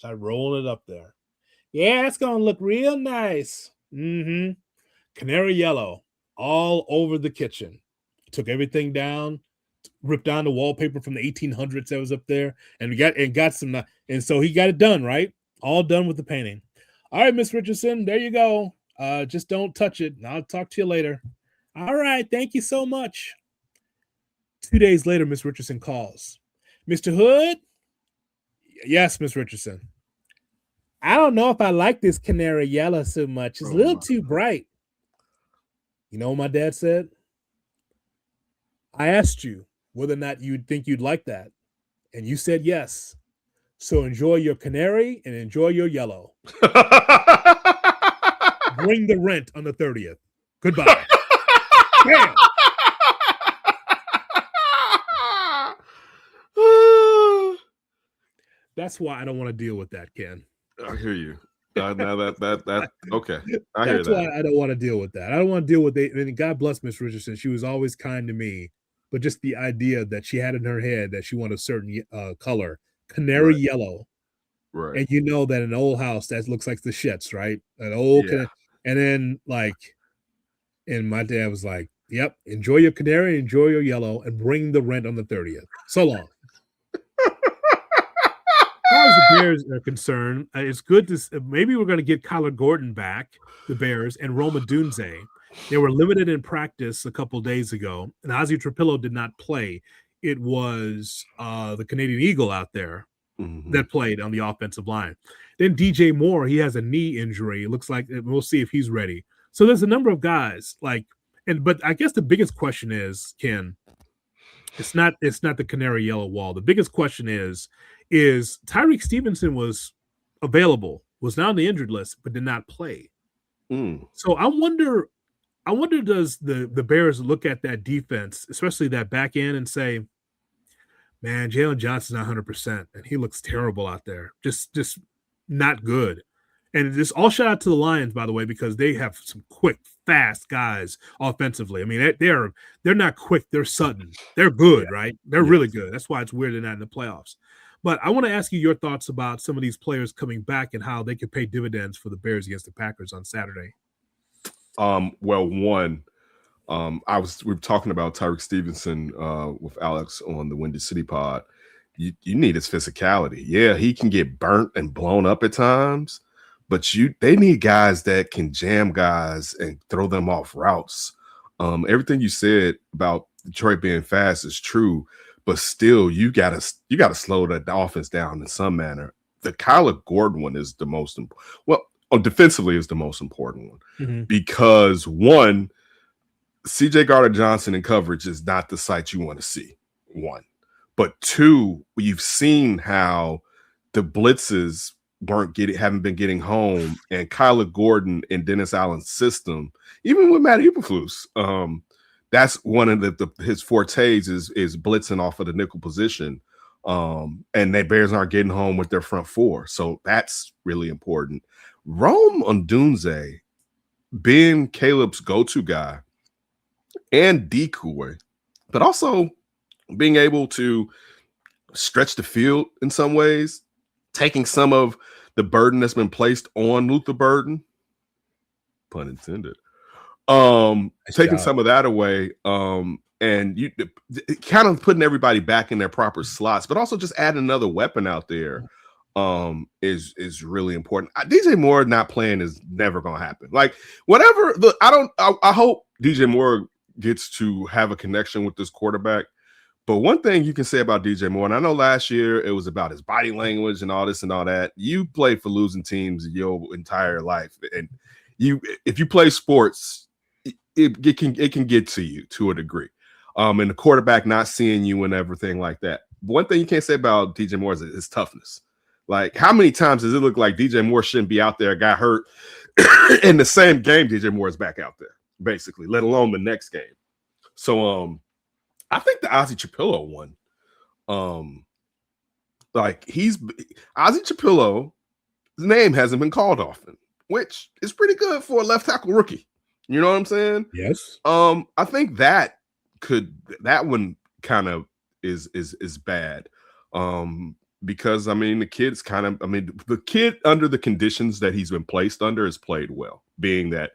"Yeah, it's gonna look real nice." Canary yellow all over the kitchen. Took everything down, ripped down the wallpaper from the 1800s that was up there, and got some, and so he got it done, right? All done with the painting. All right, Miss Richardson, there you go. Just don't touch it, and I'll talk to you later. All right, thank you so much. 2 days later, Miss Richardson calls. Mr. Hood? Yes, Miss Richardson. I don't know if I like this canary yellow so much. It's a little too bright. You know what my dad said? I asked you whether or not you'd think you'd like that, and you said yes. So enjoy your canary and enjoy your yellow. Bring the rent on the 30th. Goodbye. Damn. That's why I don't want to deal with that, Ken. I hear you. Now that okay. I That's hear that. why I don't want to deal with that. I don't want to deal with it. And God bless Miss Richardson. She was always kind to me, but just the idea that she had in her head that she wanted a certain color, canary yellow, right? And you know that an old house that looks like the shits, right? An old, and then and my dad was like, "Yep, enjoy your canary, enjoy your yellow, and bring the rent on the 30th. So long." As far as the Bears are concerned, it's good to maybe we're going to get Kyler Gordon back, the Bears, and Rome Odunze. They were limited in practice a couple days ago, and Ozzie Trapillo did not play. It was the Canadian Eagle out there that played on the offensive line. Then DJ Moore, he has a knee injury. It looks like we'll see if he's ready. So there's a number of guys but I guess the biggest question is, Ken, it's not the canary yellow wall. The biggest question is Tyreek Stevenson was available, was now on the injured list, but did not play. So I wonder does the Bears look at that defense, especially that back end, and say, man, Jalen Johnson's not 100%, and he looks terrible out there. Just not good. And this all shout out to the Lions, by the way, because they have some quick, fast guys offensively. I mean, they're not quick, they're sudden. They're good, right? They're really good. That's why it's weird they're not in the playoffs. But I want to ask you your thoughts about some of these players coming back and how they could pay dividends for the Bears against the Packers on Saturday. Well, one, we were talking about Tyreek Stevenson with Alex on the Windy City pod. You need his physicality. Yeah, he can get burnt and blown up at times, but they need guys that can jam guys and throw them off routes. Everything you said about Detroit being fast is true, but still you gotta slow the offense down in some manner. The Kyler Gordon one is the most defensively is the most important one because one, CJ Gardner-Johnson in coverage is not the sight you want to see. One, but two, you've seen how the blitzes haven't been getting home, and Kyler Gordon in Dennis Allen's system, even with Matt Eberflus, that's one of his fortes is blitzing off of the nickel position. And the Bears aren't getting home with their front four. So that's really important. Rome Odunze being Caleb's go-to guy and decoy, but also being able to stretch the field in some ways, taking some of the burden that's been placed on Luther Burden, pun intended, taking some of that away, and you kind of putting everybody back in their proper slots, but also just adding another weapon out there is really important. DJ Moore not playing is never going to happen. Like whatever, I hope DJ Moore gets to have a connection with this quarterback. But one thing you can say about DJ Moore, and I know last year it was about his body language and all this and all that. You played for losing teams your entire life, and if you play sports, it can get to you to a degree. And the quarterback not seeing you and everything like that. One thing you can't say about DJ Moore is his toughness. Like, how many times does it look like DJ Moore shouldn't be out there, got hurt in the same game DJ Moore is back out there, basically, let alone the next game. So I think the Ozzie Trapillo one, Ozzie Trapillo, his name hasn't been called often, which is pretty good for a left tackle rookie. You know what I'm saying? Yes. I think that one kind of is bad. Because the kid under the conditions that he's been placed under has played well, being that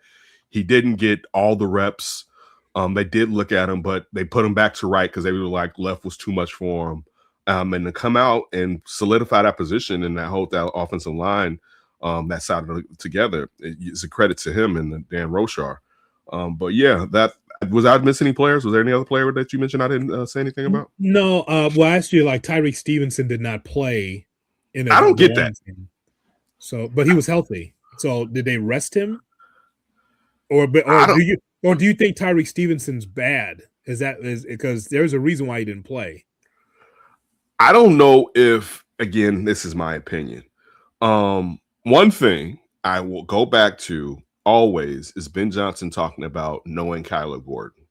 he didn't get all the reps They did look at him, but they put him back to right because they were like left was too much for him. And to come out and solidify that position and that offensive line that side of together, it's a credit to him and Dan Roshar. But yeah, that was I missing any players? Was there any other player that you mentioned I didn't say anything about? No. Well, I asked you like Tyreek Stevenson did not play in. I don't get that. Game. So, but he was healthy. So, did they rest him, or do you think Tyreek Stevenson's bad? Is because there's a reason why he didn't play? I don't know if, again, this is my opinion. One thing I will go back to always is Ben Johnson talking about knowing Kyler Gordon.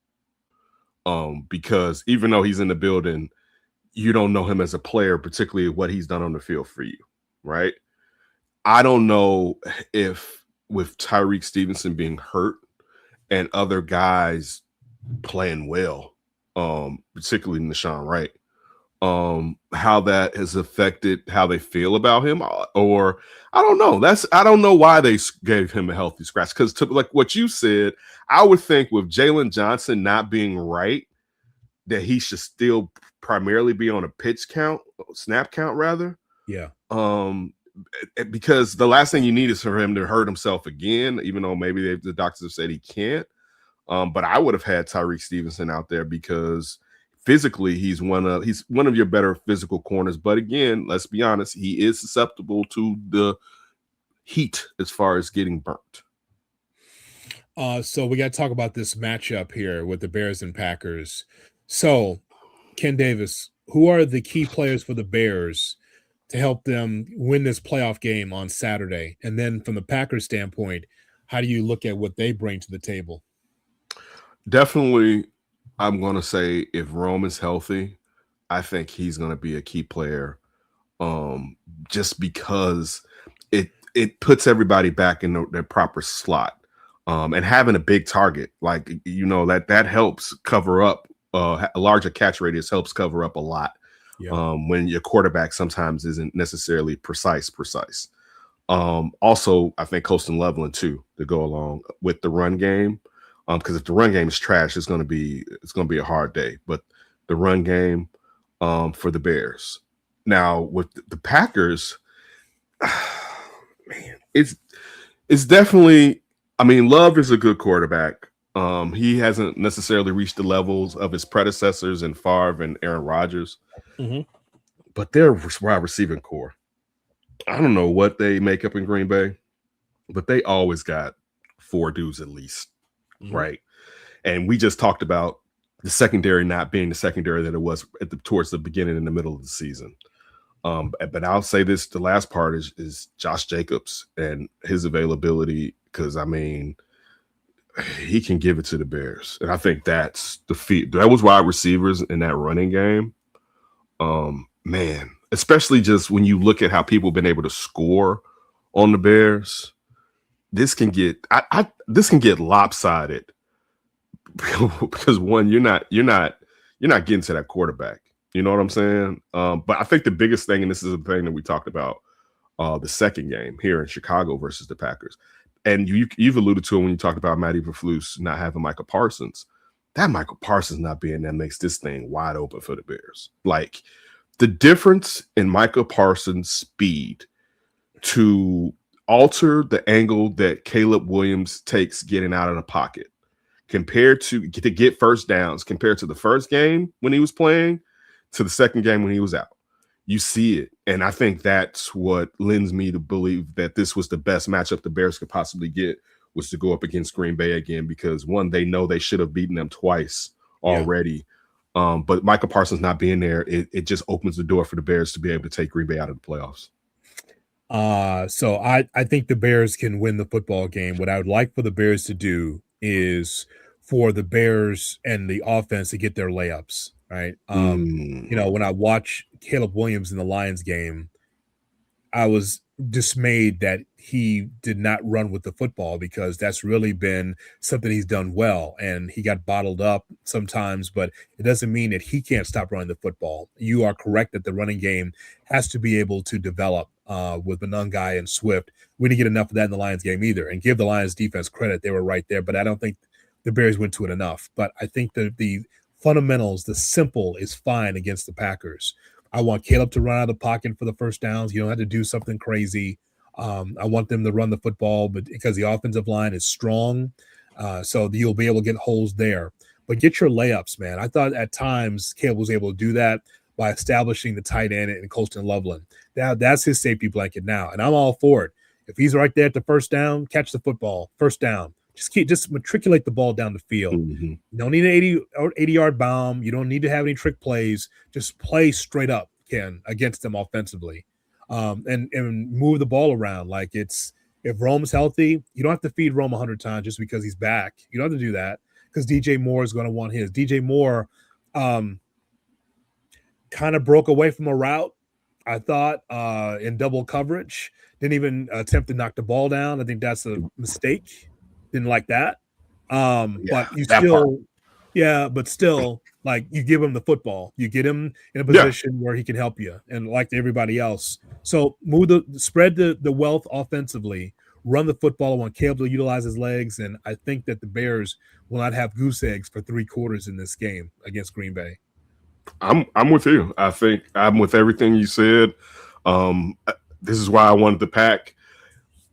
Because even though he's in the building, you don't know him as a player, particularly what he's done on the field for you, right? I don't know if with Tyreek Stevenson being hurt and other guys playing well, particularly Nashawn Wright, how that has affected how they feel about him, or I don't know. I don't know why they gave him a healthy scratch. Because like what you said, I would think with Jalen Johnson not being right, that he should still primarily be on a snap count rather. Yeah. Because the last thing you need is for him to hurt himself again, even though maybe the doctors have said he can't. But I would have had Tyreek Stevenson out there because physically he's one of your better physical corners. But again, let's be honest, he is susceptible to the heat as far as getting burnt. So we got to talk about this matchup here with the Bears and Packers. So, Ken Davis, who are the key players for the Bears to help them win this playoff game on Saturday? And then from the Packers standpoint, how do you look at what they bring to the table? Definitely, I'm going to say if Rome is healthy, I think he's going to be a key player just because it puts everybody back in their proper slot. And having a big target, like, that helps cover up a larger catch radius helps cover up a lot. Yeah. When your quarterback sometimes isn't necessarily precise. Also, I think Colston Loveland too to go along with the run game. Because if the run game is trash, it's going to be a hard day. But the run game for the Bears. Now with the Packers, man, it's definitely. I mean, Love is a good quarterback. He hasn't necessarily reached the levels of his predecessors in Favre and Aaron Rodgers. Mm-hmm. But their wide receiving core, I don't know what they make up in Green Bay, but they always got 4 dudes at least, right? And we just talked about the secondary not being the secondary that it was towards the beginning and the middle of the season. But I'll say this: the last part is Josh Jacobs and his availability, because I mean, he can give it to the Bears, and I think that's the feat. That was wide receivers in that running game. Man, especially just when you look at how people have been able to score on the Bears, this can get lopsided because one, you're not getting to that quarterback. You know what I'm saying? But I think the biggest thing, and this is a thing that we talked about the second game here in Chicago versus the Packers, and you've alluded to it when you talked about Matty Eberflus not having Michael Parsons. That Michael Parsons not being there makes this thing wide open for the Bears. Like, the difference in Michael Parsons' speed to alter the angle that Caleb Williams takes getting out of the pocket compared to get first downs compared to the first game when he was playing to the second game when he was out. You see it. And I think that's what lends me to believe that this was the best matchup the Bears could possibly get, was to go up against Green Bay again, because one, they know they should have beaten them twice already. Yeah. But Michael Parsons not being there, it just opens the door for the Bears to be able to take Green Bay out of the playoffs. So I think the Bears can win the football game. What I would like for the Bears to do is for the Bears and the offense to get their layups, right? When I watch Caleb Williams in the Lions game, I was dismayed that he did not run with the football, because that's really been something he's done well, and he got bottled up sometimes, but it doesn't mean that he can't stop running the football. You are correct that the running game has to be able to develop with Monangai and Swift. We didn't get enough of that in the Lions game either, and give the Lions defense credit. They were right there, but I don't think the Bears went to it enough. But I think the fundamentals, the simple is fine against the Packers. I want Caleb to run out of the pocket for the first downs. You don't have to do something crazy. I want them to run the football, but because the offensive line is strong, so you'll be able to get holes there. But get your layups, man. I thought at times Caleb was able to do that by establishing the tight end and Colston Loveland. That's his safety blanket now, and I'm all for it. If he's right there at the first down, catch the football, first down. Just matriculate the ball down the field. Mm-hmm. You don't need an 80-yard bomb. You don't need to have any trick plays. Just play straight up, Ken, against them offensively, and move the ball around. Like if Rome's healthy, you don't have to feed Rome 100 times just because he's back. You don't have to do that because DJ Moore is going to want his. DJ Moore kind of broke away from a route, I thought, in double coverage. Didn't even attempt to knock the ball down. I think that's a mistake. Didn't like that. But you still, but still, like you give him the football. You get him in a position where he can help you, and like everybody else. So spread the wealth offensively, run the football. I want Caleb to utilize his legs, and I think that the Bears will not have goose eggs for 3 quarters in this game against Green Bay. I'm with you. I think I'm with everything you said. This is why I wanted the Pack.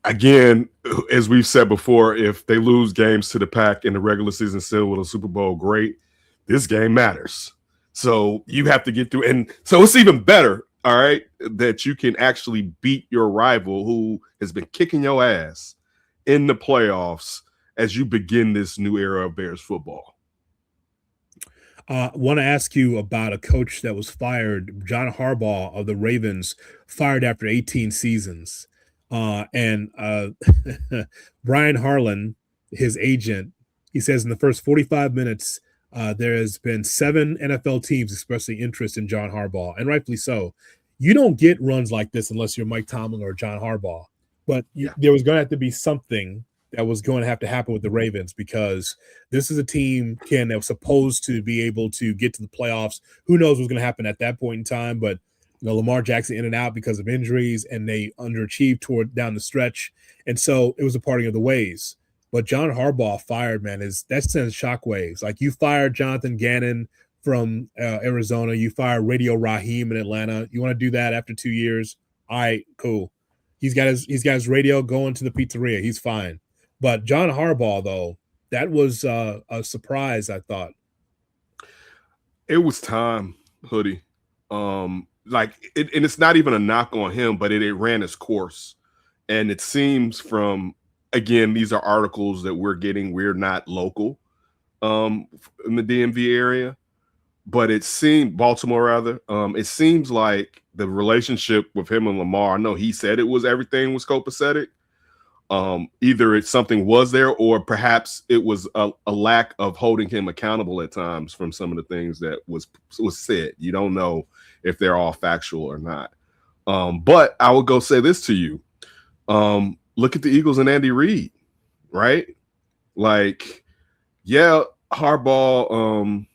Again, as we've said before, if they lose games to the Pack in the regular season still with a Super Bowl, great. This game matters. So you have to get through. And so it's even better, all right, that you can actually beat your rival who has been kicking your ass in the playoffs as you begin this new era of Bears football. Want to ask you about a coach that was fired, John Harbaugh of the Ravens, fired after 18 seasons. And Brian Harlan, his agent, he says in the first 45 minutes, there has been 7 NFL teams expressing interest in John Harbaugh, and rightfully so. You don't get runs like this unless you're Mike Tomlin or John Harbaugh. But there was going to have to be something that was going to have to happen with the Ravens, because this is a team, Ken, that was supposed to be able to get to the playoffs. Who knows what's going to happen at that point in time, but Lamar Jackson in and out because of injuries, and they underachieved toward down the stretch. And so it was a parting of the ways. But John Harbaugh fired, man, that sends shockwaves. Like, you fired Jonathan Gannon from Arizona. You fired Radio Raheem in Atlanta. You want to do that after 2 years? All right, cool. He's got his radio going to the pizzeria. He's fine. But John Harbaugh, though, that was a surprise, I thought. It was time, Hoodie. And it's not even a knock on him, but it ran its course. And it seems from, again, these are articles that we're getting. We're not local in the DMV area, but it seemed, Baltimore rather, it seems like the relationship with him and Lamar, I know he said everything was copacetic. Either something was there, or perhaps it was a lack of holding him accountable at times from some of the things that was said. You don't know if they're all factual or not. But I would go say this to you. Look at the Eagles and Andy Reid, right? Like, Harbaugh,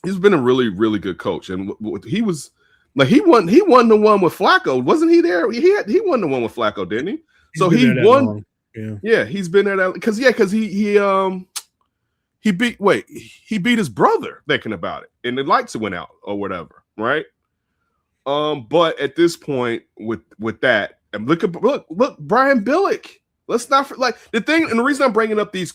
he's been a really, really good coach. And he was like, he won the one with Flacco. Wasn't he there? He won the one with Flacco, didn't he? So he won. Yeah, he's been there that because he beat his brother thinking about it, and the lights went out or whatever, right? But at this point with that, and look Brian Billick. Let's not the thing, and the reason I'm bringing up these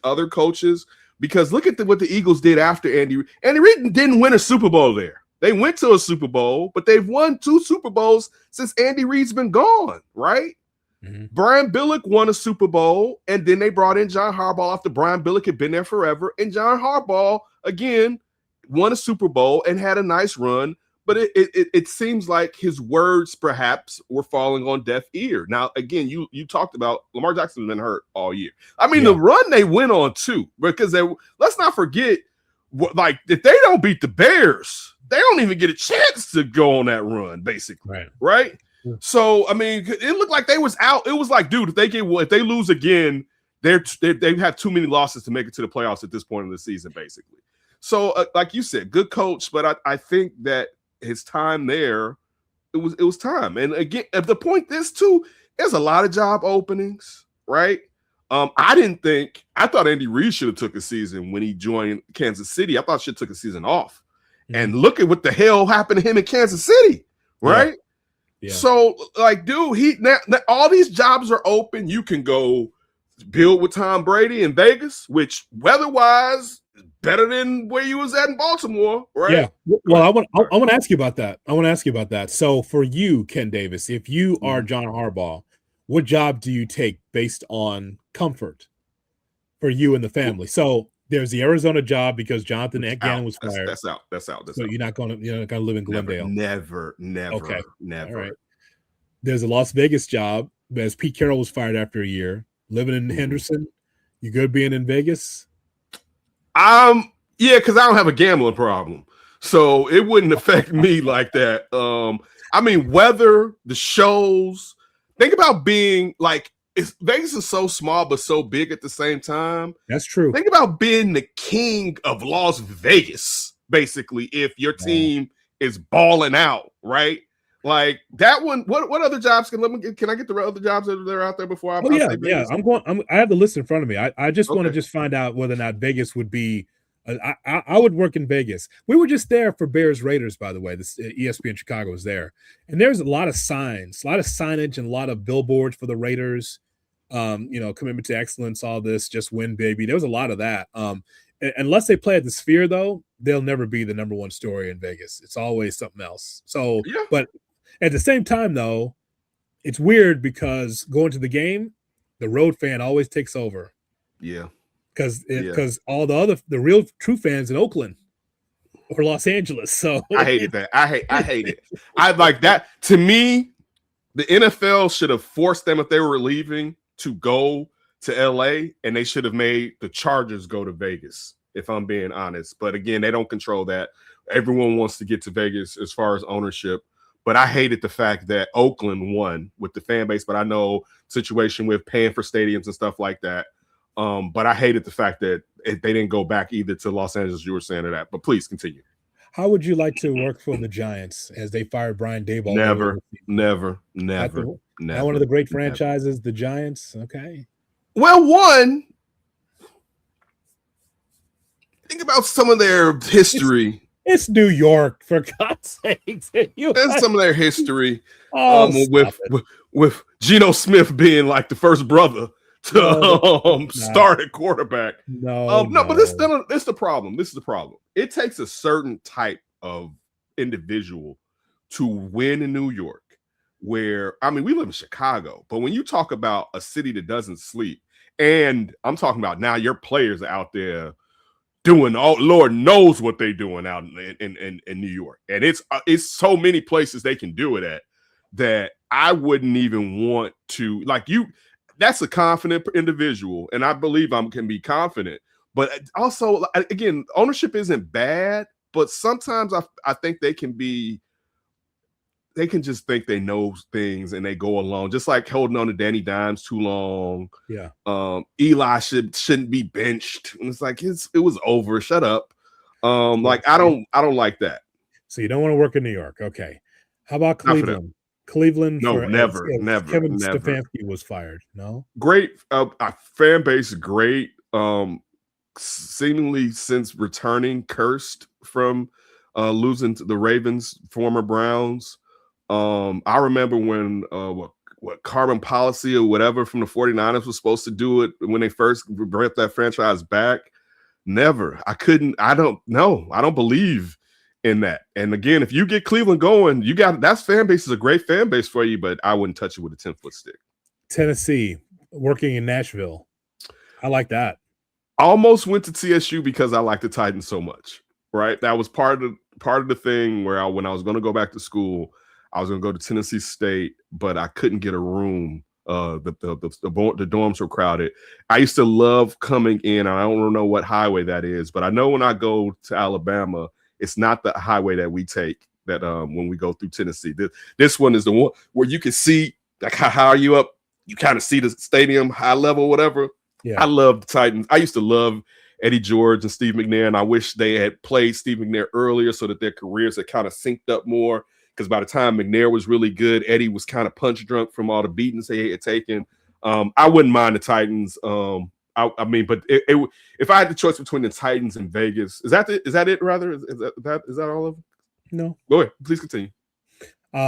other coaches, because look at what the Eagles did after Andy Reid. Andy Reid didn't win a Super Bowl there. They went to a Super Bowl, but they've won 2 Super Bowls since Andy Reid's been gone, right? Mm-hmm. Brian Billick won a Super Bowl, and then they brought in John Harbaugh after Brian Billick had been there forever. And John Harbaugh, again, won a Super Bowl and had a nice run. But it seems like his words perhaps were falling on deaf ear. Now, again, you talked about Lamar Jackson's been hurt all year. I mean, the run they went on too, because let's not forget, if they don't beat the Bears, they don't even get a chance to go on that run, basically. Right? Yeah. So, I mean, it looked like they was out. It was like, dude, if they lose again, they have too many losses to make it to the playoffs at this point in the season, basically. So, like you said, good coach, but I think that his time there, it was time. And again, at the point, there's a lot of job openings, right? I thought Andy Reid should have took a season when he joined Kansas City. I thought should have took a season off. And look at what the hell happened to him in Kansas City, right? Yeah. So, like, dude, now all these jobs are open. You can go build with Tom Brady in Vegas, which weather-wise is better than where you was at in Baltimore, right? Yeah. Well, I want to ask you about that. So, for you, Ken Davis, if you are John Harbaugh, what job do you take based on comfort for you and the family? So there's the Arizona job because Jonathan Gannon was fired. That's out. So you're not gonna live in Glendale. Never. Okay. Never. All right. There's a Las Vegas job as Pete Carroll was fired after a year. Living in Henderson. You good being in Vegas? Yeah, because I don't have a gambling problem. So it wouldn't affect me like that. I mean, weather, the shows. Think about being like, Vegas is so small but so big at the same time. That's true. Think about being the king of Las Vegas, basically, if your team is balling out, right? Like that one. What other jobs can I get the other jobs that are out there before I? Yeah. I have the list in front of me. I just want to find out whether or not Vegas would be. I would work in Vegas. We were just there for Bears Raiders, by the way. This ESPN Chicago was there, and there's a lot of signs, a lot of signage, and a lot of billboards for the Raiders. Commitment to excellence, all this, just win, baby. There was a lot of that. Unless they play at the Sphere, though, they'll never be the number one story in Vegas. It's always something else. So, but at the same time, though, it's weird because going to the game, the road fan always takes over. Yeah. Because all the real true fans in Oakland or Los Angeles. So I hated that. I hate it. I like that. To me, the NFL should have forced them if they were leaving to go to LA, and they should have made the Chargers go to Vegas, if I'm being honest. But again, they don't control that. Everyone wants to get to Vegas as far as ownership. But I hated the fact that Oakland won with the fan base, but I know situation with paying for stadiums and stuff like that. But I hated the fact that they didn't go back either to Los Angeles. You were saying that, but please continue. How would you like to work for the Giants as they fired Brian Daboll? Never. Not one of the great franchises, the Giants. Okay. Well, think about some of their history. It's New York, for God's sakes. There's some of their history with Geno Smith being like the first brother to start at quarterback. But this is the problem. This is the problem. It takes a certain type of individual to win in New York. Where, I mean, we live in Chicago, but when you talk about a city that doesn't sleep, and I'm talking about now your players are out there doing Lord knows what they're doing out in New York. And it's so many places they can do it at that I wouldn't even want to, like, that's a confident individual, and I believe I can be confident. But also, again, ownership isn't bad, but sometimes I think they can just think they know things and they go along, just like holding on to Danny Dimes too long. Yeah. Eli shouldn't be benched. And it's like it was over. Shut up. Like I don't like that. So you don't want to work in New York. Okay. How about Cleveland? Cleveland? No, never. Kevin Stefanski was fired. No. Great fan base, great. Seemingly since returning cursed from losing to the Ravens, former Browns. I remember when what carbon policy or whatever from the 49ers was supposed to do it when they first brought that franchise back. Never. I don't believe in that. And again, if you get Cleveland going, that fan base is a great fan base for you, but I wouldn't touch it with a 10-foot stick. Tennessee, working in Nashville. I like that. I almost went to TSU because I like the Titans so much. Right. That was part of the thing where when I was going to go back to school, I was going to go to Tennessee State, but I couldn't get a room. The dorms were crowded. I used to love coming in. I don't know what highway that is, but I know when I go to Alabama, it's not the highway that we take that when we go through Tennessee. This one is the one where you can see like how are you up. You kind of see the stadium, high level, whatever. Yeah. I love the Titans. I used to love Eddie George and Steve McNair, and I wish they had played Steve McNair earlier so that their careers had kind of synced up more. Because by the time McNair was really good, Eddie was kind of punch drunk from all the beatings he had taken. I wouldn't mind the Titans. I mean, but if I had the choice between the Titans and Vegas, is that it? Rather, is that all of them? No. Go ahead. Please continue.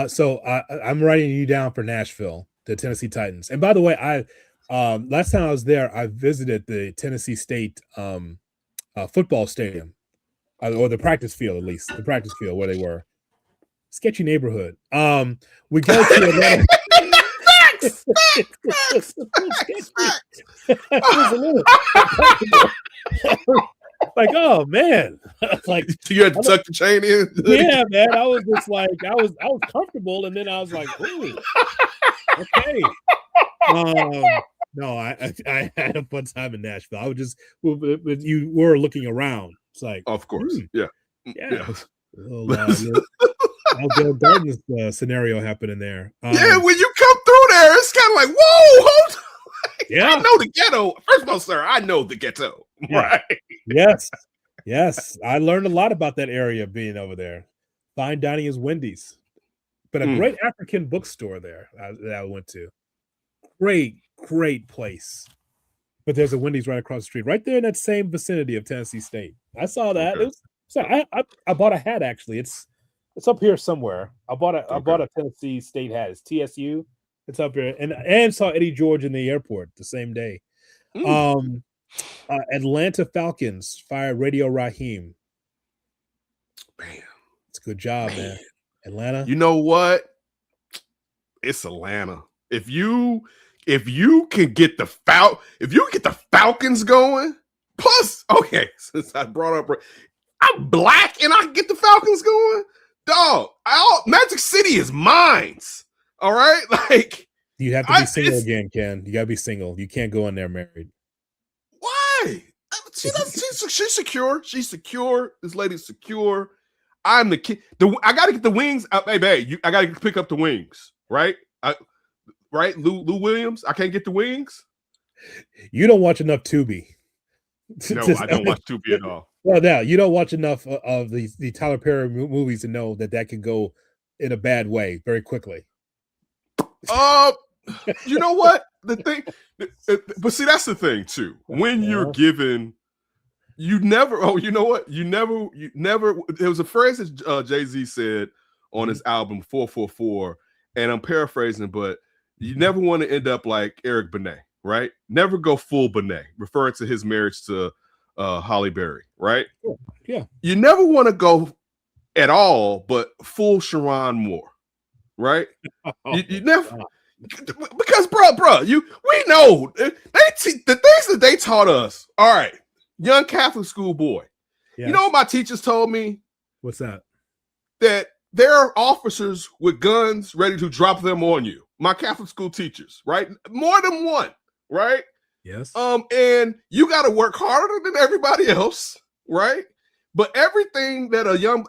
So I'm writing you down for Nashville, the Tennessee Titans. And by the way, last time I was there, I visited the Tennessee State football stadium, or the practice field, at least the practice field where they were. Sketchy neighborhood. We go to Atlanta. It was a little like, oh man, like you had to tuck the chain in. Yeah, man. I was just like, I was comfortable, and then I was like, ooh, okay. No, I had a fun time in Nashville. I was just, you were looking around. It's like, of course, yeah. Outdoor Gardens scenario happening there. Yeah, when you come through there, it's kind of like, whoa, hold on. Yeah, I know the ghetto. First of all, sir, I know the ghetto. Yeah. Right? Yes. I learned a lot about that area being over there. Fine dining is Wendy's, but a great African bookstore there that I went to. Great place. But there's a Wendy's right across the street, right there in that same vicinity of Tennessee State. I saw that. Okay. I bought a hat actually. It's up here somewhere. I bought a Tennessee State hat. It's TSU. It's up here, and saw Eddie George in the airport the same day. Atlanta Falcons fired Radio Raheem. Man, it's a good job, man. Atlanta. You know what? It's Atlanta. If you can get the Falcons going, plus, okay, since I brought up, I'm black and I can get the Falcons going, dog. Magic City is mine. All right, like you have to be single again, Ken. You gotta be single. You can't go in there married. Why? She's secure. She's secure. This lady's secure. I'm the kid. I gotta get the wings. Hey, babe, I gotta pick up the wings, right? Right, Lou Williams. I can't get the wings. You don't watch enough Tubi. No, I don't watch Tubi at all. Well, now you don't watch enough of the Tyler Perry movies to know that can go in a bad way very quickly. You know what? The thing, but see, that's the thing too. When you're given, you never. Oh, you know what? You never. There was a phrase that Jay-Z said on his album 444, and I'm paraphrasing, but you never want to end up like Eric Benet, right? Never go full Benet, referring to his marriage to Halle Berry, right? Yeah. You never want to go at all, but full Sharon Moore, right? You never. Because, bro, we know the things that they taught us. All right, young Catholic school boy. Yes. You know what my teachers told me? What's that? That there are officers with guns ready to drop them on you. My Catholic school teachers, right? More than one, right? Yes. And you got to work harder than everybody else, right? But everything that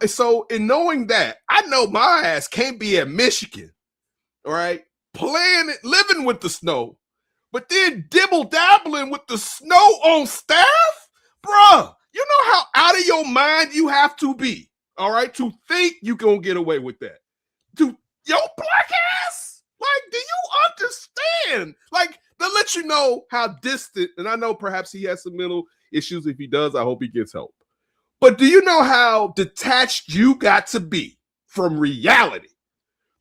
so in knowing that, I know my ass can't be at Michigan, all right? Living with the snow, but then dibble-dabbling with the snow on staff? Bruh, you know how out of your mind you have to be, all right, to think you gonna get away with that. To your black ass? Like, do you understand? Like, they'll let you know how distant, and I know perhaps he has some mental issues. If he does, I hope he gets help. But do you know how detached you got to be from reality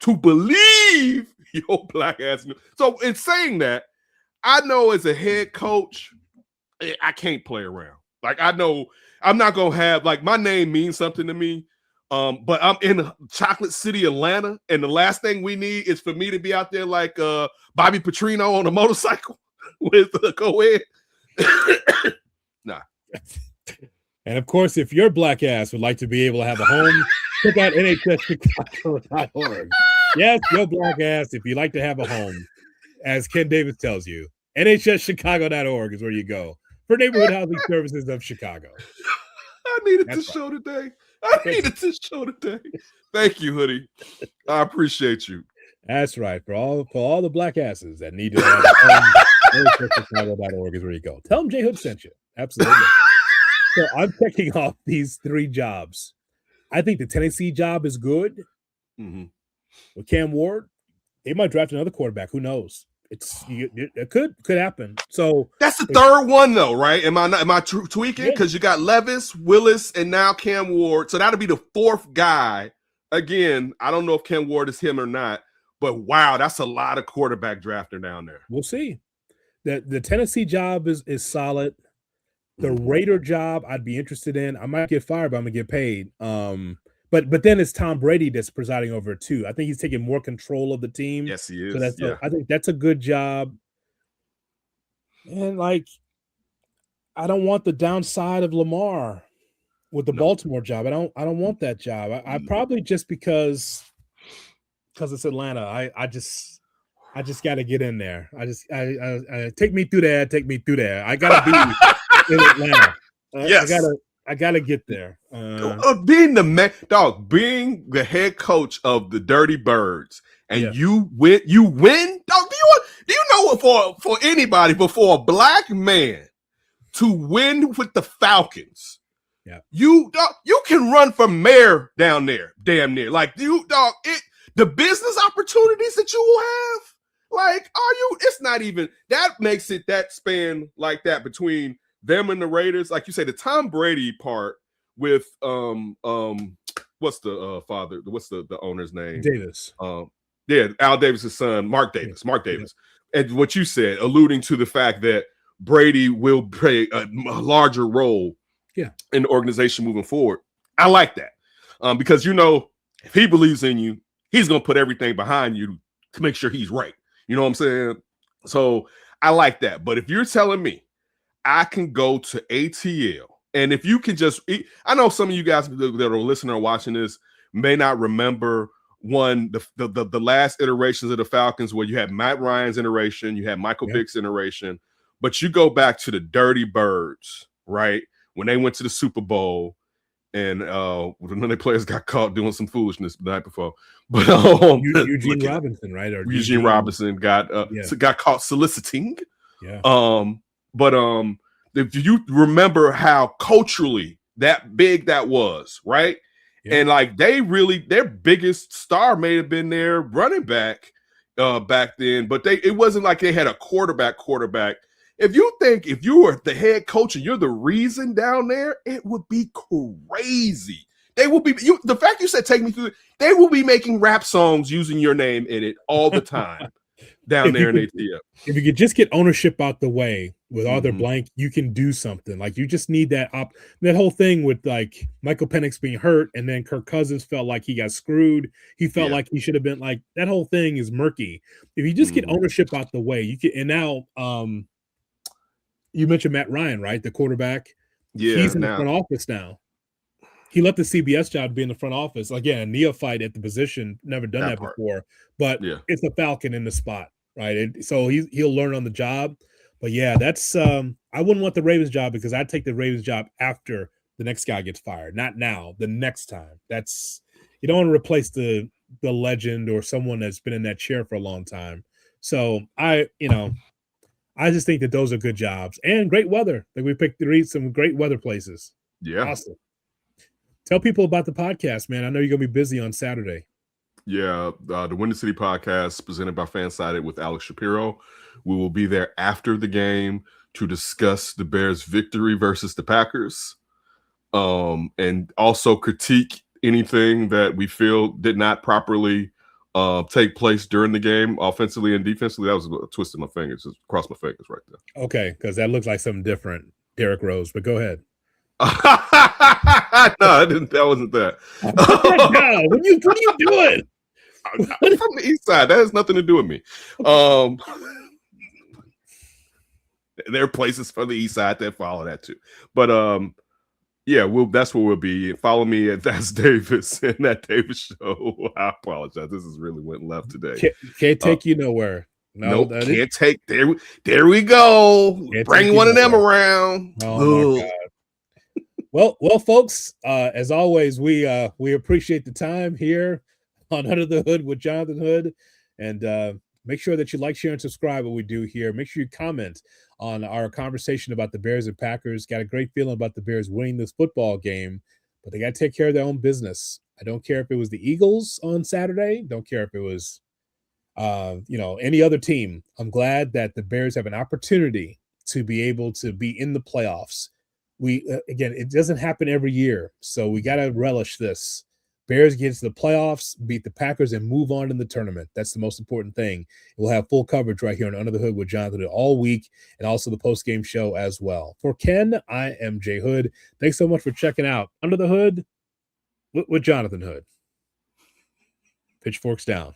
to believe your black ass? So in saying that, I know as a head coach, I can't play around. Like, I know I'm not gonna have, like, my name means something to me. But I'm in Chocolate City, Atlanta, and the last thing we need is for me to be out there like Bobby Petrino on a motorcycle with a co-ed. Nah. And of course, if your black ass would like to be able to have a home, check out NHSChicago.org. Yes, your black ass, if you like to have a home, as Ken Davis tells you, NHSChicago.org is where you go for neighborhood housing services of Chicago. I needed this show today. Thank you, Hoodie. I appreciate you. That's right. For all the black asses that need to have a home, NHSChicago.org is where you go. Tell them J Hood sent you. Absolutely. So I'm checking off these 3 jobs. I think the Tennessee job is good. Mm-hmm. With Cam Ward, they might draft another quarterback. Who knows? It could happen. So that's the third one though, right? Am I tweaking? Yeah. Because you got Levis, Willis, and now Cam Ward. So that'll be the fourth guy. Again, I don't know if Cam Ward is him or not, but wow, that's a lot of quarterback drafting down there. We'll see. The Tennessee job is solid. The Raider job I'd be interested in. I might get fired, but I'm gonna get paid. But then it's Tom Brady that's presiding over it too. I think he's taking more control of the team. Yes, he is. So I think that's a good job. And like, I don't want the downside of Lamar with the Baltimore job. I don't want that job. I probably just because it's Atlanta. I just got to get in there. I take me through there. Take me through there. I gotta be in Atlanta. Yes. I gotta get there. Being being the head coach of the Dirty Birds, and you win, dog. Do you know what for anybody, but for a black man to win with the Falcons, you can run for mayor down there, damn near. Like the business opportunities that you will have, like, it's not even that makes it that span like that between them and the Raiders. Like you say, the Tom Brady part with what's the father? What's the owner's name? Davis. Al Davis's son, Mark Davis. Mark Davis. And what you said, alluding to the fact that Brady will play a larger role in the organization moving forward. I like that. Because if he believes in you, he's gonna put everything behind you to make sure he's right. You know what I'm saying? So I like that. But if you're telling me I can go to ATL, and if you can I know some of you guys that are listening or watching this may not remember the last iterations of the Falcons where you had Matt Ryan's iteration, you had Michael Vick's iteration, but you go back to the Dirty Birds, right? When they went to the Super Bowl and none of the players got caught doing some foolishness the night before. But Eugene Robinson, right? Or Eugene Robinson got caught soliciting. Yeah. But if you remember how culturally that big that was, right? Yeah. And like their biggest star may have been their running back back then, but it wasn't like they had a quarterback. If you were the head coach and you're the reason down there, it would be crazy. They will be the fact you said take me through. They will be making rap songs using your name in it all the time down there in ATL. If you could just get ownership out the way with Arthur Blank, you can do something. Like you just need that whole thing with like Michael Penix being hurt, and then Kirk Cousins felt like he got screwed. He felt like he should have been like that. Whole thing is murky. If you just get ownership out the way, you can. And now, you mentioned Matt Ryan, right? The quarterback. Yeah, he's in the front office now. He left the CBS job to be in the front office. Again, a neophyte at the position, never done that before. But it's a Falcon in the spot, right? So he'll learn on the job. But yeah, that's I wouldn't want the Ravens job because I'd take the Ravens job after the next guy gets fired, not now. The next time. You don't want to replace the legend or someone that's been in that chair for a long time. So I just think that those are good jobs and great weather. Like we picked some great weather places. Yeah, awesome. Tell people about the podcast, man. I know you're gonna be busy on Saturday. Yeah, the Windy City podcast presented by Fansided with Alex Shapiro. We will be there after the game to discuss the Bears' victory versus the Packers, and also critique anything that we feel did not properly take place during the game, offensively and defensively. That was a twist of my fingers, just cross my fingers right there. Okay, because that looks like something different, Derrick Rose. But go ahead. No, that wasn't that. What are you doing? I'm from the east side. That has nothing to do with me. There are places for the east side that follow that too. But yeah, that's where we'll be. Follow me at That's Davis and That Davis Show. I apologize. This has really went left today. Can't take you nowhere. No, can't take. There we go. Bring one of them around. Oh my God. Well, folks, as always, we appreciate the time here on Under the Hood with Jonathan Hood, and make sure that you like, share, and subscribe what we do here. Make sure you comment on our conversation about the Bears and Packers. Got a great feeling about the Bears winning this football game, but they got to take care of their own business. I don't care if it was the Eagles on Saturday. Don't care if it was Any other team. I'm glad that the Bears have an opportunity to be able to be in the playoffs. Again, it doesn't happen every year, so we got to relish this. Bears get to the playoffs, beat the Packers, and move on in the tournament. That's the most important thing. We'll have full coverage right here on Under the Hood with Jonathan all week, and also the post-game show as well. For Ken, I am Jay Hood. Thanks so much for checking out Under the Hood with Jonathan Hood. Pitchforks down.